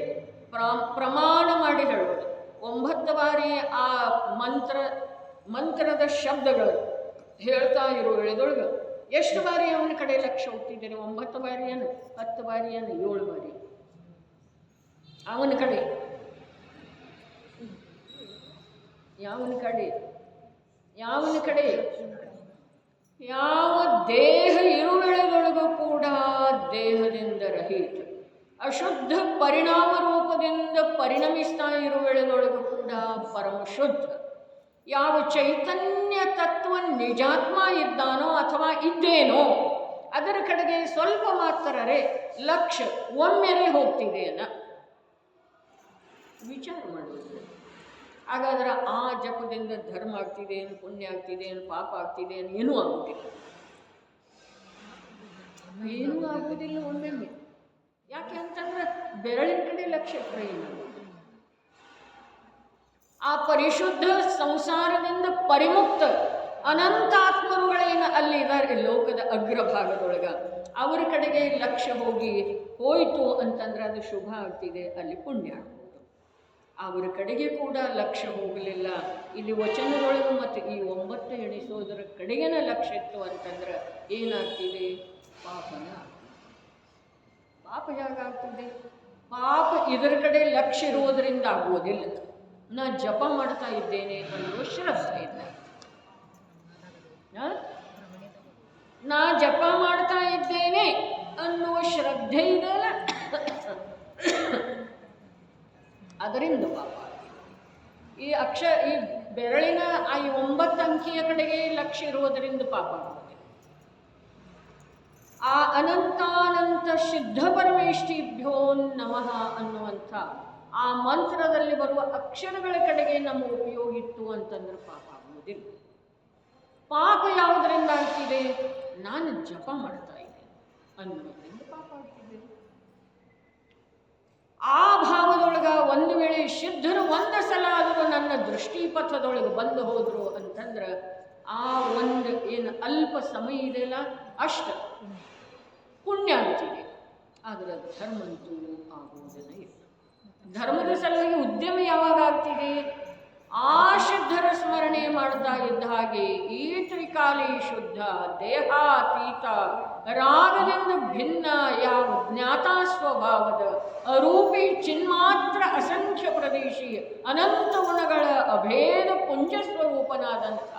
ಪ್ರಮಾಣ ಮಾಡಿ ಹೇಳೋದು. 9 ಬಾರಿ ಆ ಮಂತ್ರದ ಶಬ್ದಗಳು ಹೇಳ್ತಾ ಇರೋ ವೇಳೆದೊಳಗೆ ಎಷ್ಟು ಬಾರಿ ಅವನ ಕಡೆ ಲಕ್ಷ್ಯ ಹೋಗ್ತಿದ್ದೇನೆ? 9 ಬಾರಿಯನ್ನು, 10 ಬಾರಿಯನ್ನು, 7 ಬಾರಿ ಅವನ ಕಡೆ. ಯಾವನ ಕಡೆ ಯಾವ ದೇಹ ಇರುವೆಳೆದೊಳಗೂ ಕೂಡ ದೇಹದಿಂದ ರಹಿತ, ಅಶುದ್ಧ ಪರಿಣಾಮ ರೂಪದಿಂದ ಪರಿಣಮಿಸ್ತಾ ಇರುವೆಳೆದೊಳಗೂ ಕೂಡ ಪರಮಶುದ್ಧ. ಯಾವ ಚೈತನ್ಯ ತತ್ವ ನಿಜಾತ್ಮ ಇದ್ದಾನೋ ಅಥವಾ ಇದ್ದೇನೋ ಅದರ ಕಡೆಗೆ ಸ್ವಲ್ಪ ಮಾತ್ರರೇ ಲಕ್ಷ್ಯ ಒಮ್ಮೆಲೆ ಹೋಗ್ತಿದೆ ಅನ್ನ ವಿಚಾರ ಮಾಡುವುದು. ಹಾಗಾದ್ರೆ ಆ ಜಪದಿಂದ ಧರ್ಮ ಆಗ್ತಿದೆ ಏನು, ಪುಣ್ಯ ಆಗ್ತಿದೆ ಏನು, ಪಾಪ ಆಗ್ತಿದೆ ಏನು? ಏನೂ ಆಗುವುದಿಲ್ಲ, ಏನೂ ಆಗುವುದಿಲ್ಲ ಒಮ್ಮೆಮ್ಮೆ. ಯಾಕೆ ಅಂತಂದ್ರೆ ಬೆರಳಿನ ಕಡೆ ಲಕ್ಷ್ಯ ಪ್ರಯೋಜನ. ಆ ಪರಿಶುದ್ಧ ಸಂಸಾರದಿಂದ ಪರಿಮುಕ್ತ ಅನಂತಾತ್ಮರುಗಳೇನು ಅಲ್ಲಿ ಇದ್ದಾರೆ ಲೋಕದ ಅಗ್ರಭಾಗದೊಳಗ, ಅವರ ಕಡೆಗೆ ಲಕ್ಷ್ಯ ಹೋಯಿತು ಅಂತಂದ್ರೆ ಅದು ಶುಭ ಆಗ್ತಿದೆ, ಅಲ್ಲಿ ಪುಣ್ಯ ಆಗ್ಬೋದು. ಅವರ ಕಡೆಗೆ ಕೂಡ ಲಕ್ಷ್ಯ ಹೋಗಲಿಲ್ಲ, ಇಲ್ಲಿ ವಚನದೊಳಗೆ ಮತ್ತು ಈ 9 ಎಣಿಸೋದರ ಕಡೆಗೇನ ಲಕ್ಷ್ಯ ಇತ್ತು ಅಂತಂದ್ರೆ ಏನಾಗ್ತಿದೆ? ಪಾಪನ. ಪಾಪ ಹೇಗಾಗ್ತಿದೆ? ಪಾಪ ಇದರ ಕಡೆ ಲಕ್ಷ್ಯ ಇರುವುದರಿಂದ ಆಗುವುದಿಲ್ಲ. ನಾ ಜಪ ಮಾಡ್ತಾ ಇದ್ದೇನೆ ಅನ್ನುವ ಶ್ರದ್ಧೆ ಇಲ್ಲ. ನಾ ಜಪ ಮಾಡ್ತಾ ಇದ್ದೇನೆ ಅನ್ನುವ ಶ್ರದ್ಧೆ ಇದೆಯಲ್ಲ, ಅದರಿಂದ ಪಾಪ. ಈ ಬೆರಳಿನ ಈ 9 ಅಂಕಿಯ ಕಡೆಗೆ ಲಕ್ಷ್ಯ ಇರುವುದರಿಂದ ಪಾಪ ಆಗುತ್ತದೆ. ಆ ಅನಂತಾನಂತ ಸಿದ್ಧ ಪರಮೇಷ್ಠಿಭ್ಯೋ ನಮಃ ಅನ್ನುವಂಥ ಆ ಮಂತ್ರದಲ್ಲಿ ಬರುವ ಅಕ್ಷರಗಳ ಕಡೆಗೆ ನಮ್ಮ ಉಪಯೋಗ ಇತ್ತು ಅಂತಂದ್ರೆ ಪಾಪ ಆಗುವುದಿಲ್ಲ. ಪಾಪ ಯಾವುದರಿಂದ ಆಗ್ತಿದೆ? ನಾನು ಜಪ ಮಾಡ್ತಾ ಇದ್ದೇನೆ ಅನ್ನೋದ್ರಿಂದ ಪಾಪ ಆಗ್ತಿದೆ. ಆ ಭಾವದೊಳಗ ಒಂದು ವೇಳೆ ಸಿದ್ಧರು ಒಂದು ಸಲ ಆದರೂ ನನ್ನ ದೃಷ್ಟಿಪಥದೊಳಗೆ ಬಂದು ಹೋದ್ರು ಅಂತಂದ್ರೆ ಆ ಒಂದು ಏನು ಅಲ್ಪ ಸಮಯ ಇದೆಯಲ್ಲ ಅಷ್ಟು ಪುಣ್ಯ ಆಗ್ತಿದೆ. ಆದರೆ ಧರ್ಮಂತೂ ಆಗುವುದಿಲ್ಲ. ಧರ್ಮದ ಸಲುವಾಗಿ ಉದ್ಯಮ ಯಾವಾಗ ಆಗ್ತಿದೆ? ಆ ಸಿದ್ಧರ ಸ್ಮರಣೆ ಮಾಡ್ತಾ ಇದ್ದ ಹಾಗೆ ಈ ತ್ರಿಕಾಲಿ ಶುದ್ಧ ದೇಹಾತೀತ ರಾಗದಿಂದ ಭಿನ್ನ ಯಾವ ಜ್ಞಾತಾ ಸ್ವಭಾವದ ಅರೂಪಿ ಚಿನ್ಮಾತ್ರ ಅಸಂಖ್ಯ ಪ್ರದೇಶಿ ಅನಂತ ಗುಣಗಳ ಅಭೇದ ಪುಂಜ ಸ್ವರೂಪನಾದಂಥ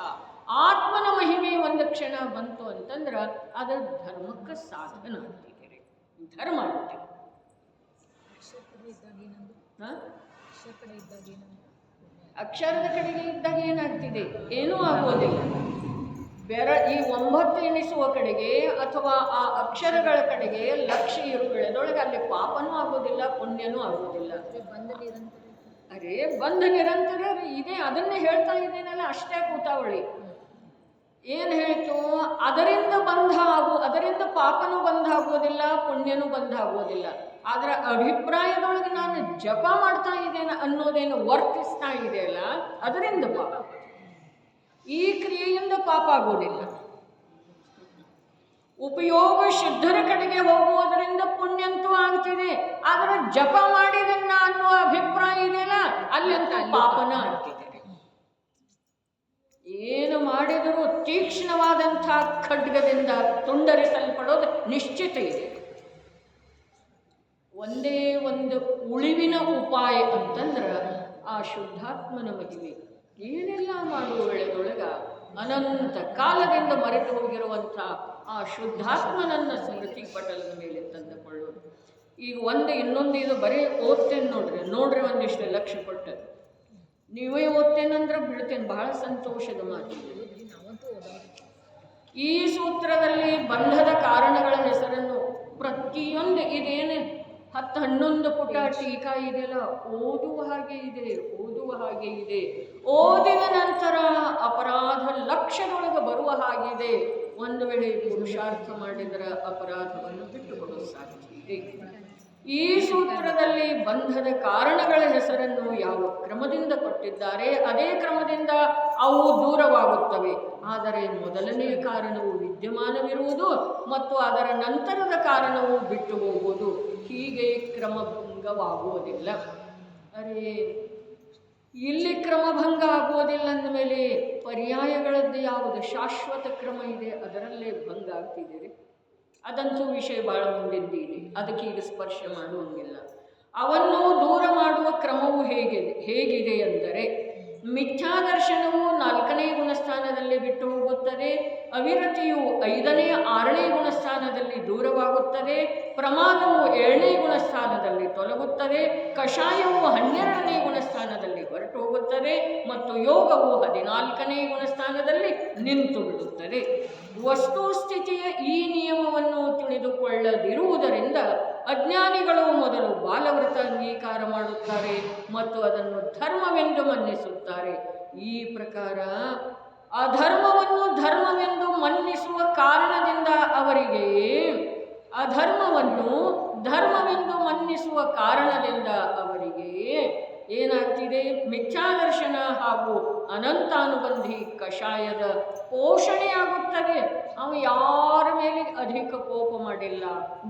ಆತ್ಮನ ಮಹಿಮೆ ಒಂದು ಕ್ಷಣ ಬಂತು ಅಂತಂದ್ರೆ ಅದರ ಧರ್ಮಕ್ಕೆ ಸಾಧನ ಆಗ್ತಿದ್ದೀರಿ. ಧರ್ಮ ಆಗ್ತೀವಿ. ಅಕ್ಷರದ ಕಡೆಗೆ ಇದ್ದಾಗ ಏನಾಗ್ತಿದೆ? ಏನೂ ಆಗೋದಿಲ್ಲ. ಈ 9 ಎಣಿಸುವ ಕಡೆಗೆ ಅಥವಾ ಆ ಅಕ್ಷರಗಳ ಕಡೆಗೆ ಲಕ್ಷ್ಯ ಬೆಳೆದೊಳಗೆ ಅಲ್ಲಿ ಪಾಪನೂ ಆಗೋದಿಲ್ಲ, ಪುಣ್ಯನೂ ಆಗೋದಿಲ್ಲ. ಅರೆ ಬಂಧ ನಿರಂತರ ಇದೆ, ಅದನ್ನೇ ಹೇಳ್ತಾ ಇದ್ದೇನಲ್ಲ, ಅಷ್ಟೇ ಕೂತಾವಳಿ. ಏನು ಹೇಳ್ತು? ಅದರಿಂದ ಪಾಪನೂ ಬಂಧ ಆಗೋದಿಲ್ಲ, ಪುಣ್ಯನೂ ಬಂಧ ಆಗೋದಿಲ್ಲ. ಅದರ ಅಭಿಪ್ರಾಯದೊಳಗೆ ನಾನು ಜಪ ಮಾಡ್ತಾ ಇದ್ದೇನೆ ಅನ್ನೋದೇನು ವರ್ತಿಸ್ತಾ ಇದೆಯಲ್ಲ, ಅದರಿಂದ ಪಾಪ. ಈ ಕ್ರಿಯೆಯಿಂದ ಪಾಪ ಆಗೋದಿಲ್ಲ. ಉಪಯೋಗ ಸಿದ್ಧರ ಕಡೆಗೆ ಹೋಗುವುದರಿಂದ ಪುಣ್ಯಂತೂ ಆಗ್ತಿದೆ, ಆದರೆ ಜಪ ಮಾಡಿದನ್ನ ಅನ್ನುವ ಅಭಿಪ್ರಾಯ ಇದೆಯಲ್ಲ, ಅಲ್ಲಂತೂ ಪಾಪನ ಆಗ್ತಿದೆ. ಏನು ಮಾಡಿದರೂ ತೀಕ್ಷ್ಣವಾದಂಥ ಖಡ್ಗದಿಂದ ತುಂಡರಿಸಲ್ಪಡೋದು ನಿಶ್ಚಿತ ಇದೆ. ಒಂದೇ ಒಂದು ಉಳಿವಿನ ಉಪಾಯ ಅಂತಂದ್ರೆ ಆ ಶುದ್ಧಾತ್ಮನ ಮಹಿಮೆ. ಏನೆಲ್ಲ ಮಾಡುವ ವೇಳೆದೊಳಗ ಅನಂತ ಕಾಲದಿಂದ ಮರೆತು ಹೋಗಿರುವಂಥ ಆ ಶುದ್ಧಾತ್ಮನನ್ನು ಸ್ಮೃತಿ ಪಟಲದ ಮೇಲೆ ತಂದುಕೊಳ್ಳೋದು. ಈಗ ಇನ್ನೊಂದು ಇದು ಬರೀ ಓದ್ತೇನೆ ನೋಡ್ರಿ ಒಂದಿಷ್ಟು ಲಕ್ಷ್ಯ ಕೊಟ್ಟು ನೀವೇ ಓದ್ತೇನಂದ್ರೆ ಬಿಡ್ತೇನೆ. ಬಹಳ ಸಂತೋಷದ ಮಾತು. ಈ ಸೂತ್ರದಲ್ಲಿ ಬಂಧದ ಕಾರಣಗಳ ಹೆಸರನ್ನು ಪ್ರತಿಯೊಂದು ಇದೇನು 10-11 ಪುಟ ಟೀಕಾ ಇದೆಯಲ್ಲ, ಓದುವ ಹಾಗೆ ಇದೆ. ಓದಿದ ನಂತರ ಅಪರಾಧ ಲಕ್ಷ್ಯದೊಳಗೆ ಬರುವ ಹಾಗಿದೆ. ಒಂದು ವೇಳೆ ಪುರುಷಾರ್ಥ ಮಾಡಿದರೆ ಅಪರಾಧವನ್ನು ಬಿಟ್ಟುಕೊಡೋ ಸಾಧ್ಯ ಇದೆ. ಈ ಸೂತ್ರದಲ್ಲಿ ಬಂಧದ ಕಾರಣಗಳ ಹೆಸರನ್ನು ಯಾವ ಕ್ರಮದಿಂದ ಕೊಟ್ಟಿದ್ದಾರೆ ಅದೇ ಕ್ರಮದಿಂದ ಅವು ದೂರವಾಗುತ್ತವೆ. ಆದರೆ ಮೊದಲನೇ ಕಾರಣವು ವಿದ್ಯಮಾನವಿರುವುದು ಮತ್ತು ಅದರ ನಂತರದ ಕಾರಣವು ಬಿಟ್ಟು ಹೋಗುವುದು. ಹೀಗೆ ಭಂಗವಾಗುವುದಿಲ್ಲ. ಅರೆ, ಇಲ್ಲಿ ಕ್ರಮಭಂಗ ಆಗುವುದಿಲ್ಲ ಅಂದಮೇಲೆ ಪರ್ಯಾಯಗಳದ್ದು ಯಾವುದು ಶಾಶ್ವತ ಕ್ರಮ ಇದೆ ಅದರಲ್ಲೇ ಭಂಗ ಆಗ್ತಿದ್ದೀರಿ. ಅದಂತೂ ವಿಷಯ ಭಾಳ ಮುಂದಿದ್ದೀರಿ, ಅದಕ್ಕೆ ಈಗ ಸ್ಪರ್ಶ ಮಾಡುವಂಗಿಲ್ಲ. ಅವನ್ನು ದೂರ ಮಾಡುವ ಕ್ರಮವು ಹೇಗಿದೆ ಅಂದರೆ, ಮಿಥ್ಯಾದರ್ಶನವು 4ನೇ ಗುಣಸ್ಥಾನದಲ್ಲಿ ಬಿಟ್ಟು ಹೋಗುತ್ತದೆ, ಅವಿರತಿಯು 5ನೇ 6ನೇ ಗುಣಸ್ಥಾನದಲ್ಲಿ ದೂರವಾಗುತ್ತದೆ, ಪ್ರಮಾದವು 7ನೇ ಗುಣಸ್ಥಾನದಲ್ಲಿ ತೊಲಗುತ್ತದೆ, ಕಷಾಯವು 12ನೇ ಗುಣಸ್ಥಾನದಲ್ಲಿ ಹೊರಟು ಹೋಗುತ್ತದೆ ಮತ್ತು ಯೋಗವು 14ನೇ ಗುಣಸ್ಥಾನದಲ್ಲಿ ನಿಂತು ಬಿಡುತ್ತದೆ. ವಸ್ತುಸ್ಥಿತಿಯ ಈ ನಿಯಮವನ್ನು ತಿಳಿದುಕೊಳ್ಳದಿರುವುದರಿಂದ ಅಜ್ಞಾನಿಗಳು ಮೊದಲು ಬಾಲವ್ರತ ಅಂಗೀಕಾರ ಮಾಡುತ್ತಾರೆ ಮತ್ತು ಅದನ್ನು ಧರ್ಮವೆಂದು ಮನ್ನಿಸುತ್ತಾರೆ. ಈ ಪ್ರಕಾರ ಅಧರ್ಮವನ್ನು ಧರ್ಮವೆಂದು ಮನ್ನಿಸುವ ಕಾರಣದಿಂದ ಅವರಿಗೆ ಏನಾಗ್ತಿದೆ, ಮಿಥ್ಯಾದರ್ಶನ ಹಾಗೂ ಅನಂತಾನುಬಂಧಿ ಕಷಾಯದ ಪೋಷಣೆಯಾಗುತ್ತದೆ. ಅವ ಯಾರ ಮೇಲೆ ಅಧಿಕ ಕೋಪ ಮಾಡಿಲ್ಲ,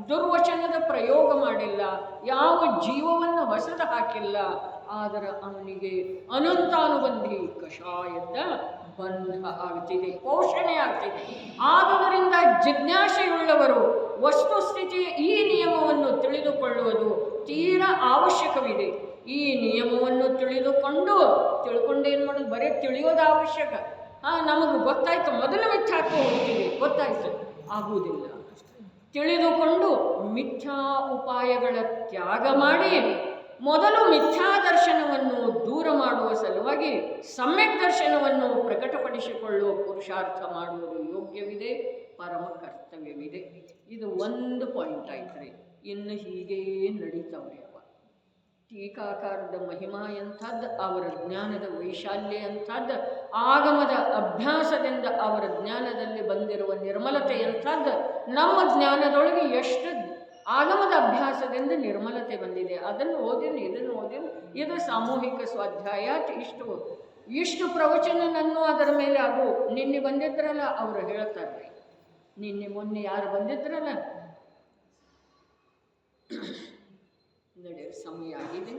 ದುರ್ವಚನದ ಪ್ರಯೋಗ ಮಾಡಿಲ್ಲ, ಯಾವ ಜೀವವನ್ನು ಹೊಸದ ಹಾಕಿಲ್ಲ, ಆದರೆ ಅವನಿಗೆ ಅನಂತಾನುಬಂಧಿ ಕಷಾಯದ ಬಂಧ ಆಗ್ತಿದೆ, ಪೋಷಣೆ ಆಗ್ತಿದೆ. ಆದುದರಿಂದ ಜಿಜ್ಞಾಸೆಯುಳ್ಳವರು ವಸ್ತುಸ್ಥಿತಿಯ ಈ ನಿಯಮವನ್ನು ತಿಳಿದುಕೊಳ್ಳುವುದು ತೀರಾ ಅವಶ್ಯಕವಿದೆ. ಈ ನಿಯಮವನ್ನು ತಿಳ್ಕೊಂಡೇನು ಮಾಡೋದು, ಬರೀ ತಿಳಿಯೋದು ಅವಶ್ಯಕ. ನಮಗೆ ಗೊತ್ತಾಯ್ತು, ಮೊದಲು ಮಿಥ್ಯಾತ್ವ ಹೋಗ್ತೀವಿ, ಗೊತ್ತಾಯ್ತು, ಆಗುವುದಿಲ್ಲ. ತಿಳಿದುಕೊಂಡು ಮಿಥ್ಯಾ ಉಪಾಯಗಳ ತ್ಯಾಗ ಮಾಡಿ ಮೊದಲು ಮಿಥ್ಯಾ ದರ್ಶನವನ್ನು ದೂರ ಮಾಡುವ ಸಲುವಾಗಿ ಸಮ್ಯಕ್ ದರ್ಶನವನ್ನು ಪ್ರಕಟಪಡಿಸಿಕೊಳ್ಳುವ ಪುರುಷಾರ್ಥ ಮಾಡುವುದು ಯೋಗ್ಯವಿದೆ, ಪರಮ ಕರ್ತವ್ಯವಿದೆ. ಇದು ಒಂದು ಪಾಯಿಂಟ್ ಆಯ್ತು ರೀ. ಇನ್ನು ಹೀಗೇ ನಡೀತಾವ್ರಿ. ಟೀಕಾಕಾರದ ಮಹಿಮಾ ಎಂಥದ್ದು, ಅವರ ಜ್ಞಾನದ ವೈಶಾಲ್ಯ ಎಂಥದ್ದು, ಆಗಮದ ಅಭ್ಯಾಸದಿಂದ ಅವರ ಜ್ಞಾನದಲ್ಲಿ ಬಂದಿರುವ ನಿರ್ಮಲತೆ ಎಂಥದ್ದು. ನಮ್ಮ ಜ್ಞಾನದೊಳಗೆ ಎಷ್ಟು ಆಗಮದ ಅಭ್ಯಾಸದಿಂದ ನಿರ್ಮಲತೆ ಬಂದಿದೆ, ಅದನ್ನು ಓದಿನ ಇದನ್ನು ಓದಿನ, ಇದು ಸಾಮೂಹಿಕ ಸ್ವಾಧ್ಯಾಯ. ಇಷ್ಟು ಪ್ರವಚನನನ್ನು ಅದರ ಮೇಲೆ ಅದು ನಿನ್ನೆ ಬಂದಿದ್ರಲ್ಲ ಅವರು ಹೇಳ್ತಾರೆ. ನಿನ್ನೆ ಮೊನ್ನೆ ಯಾರು ಬಂದಿದ್ರಲ್ಲ, ನಡೆಯ ಸಮಯ ಆಗಿದೆ.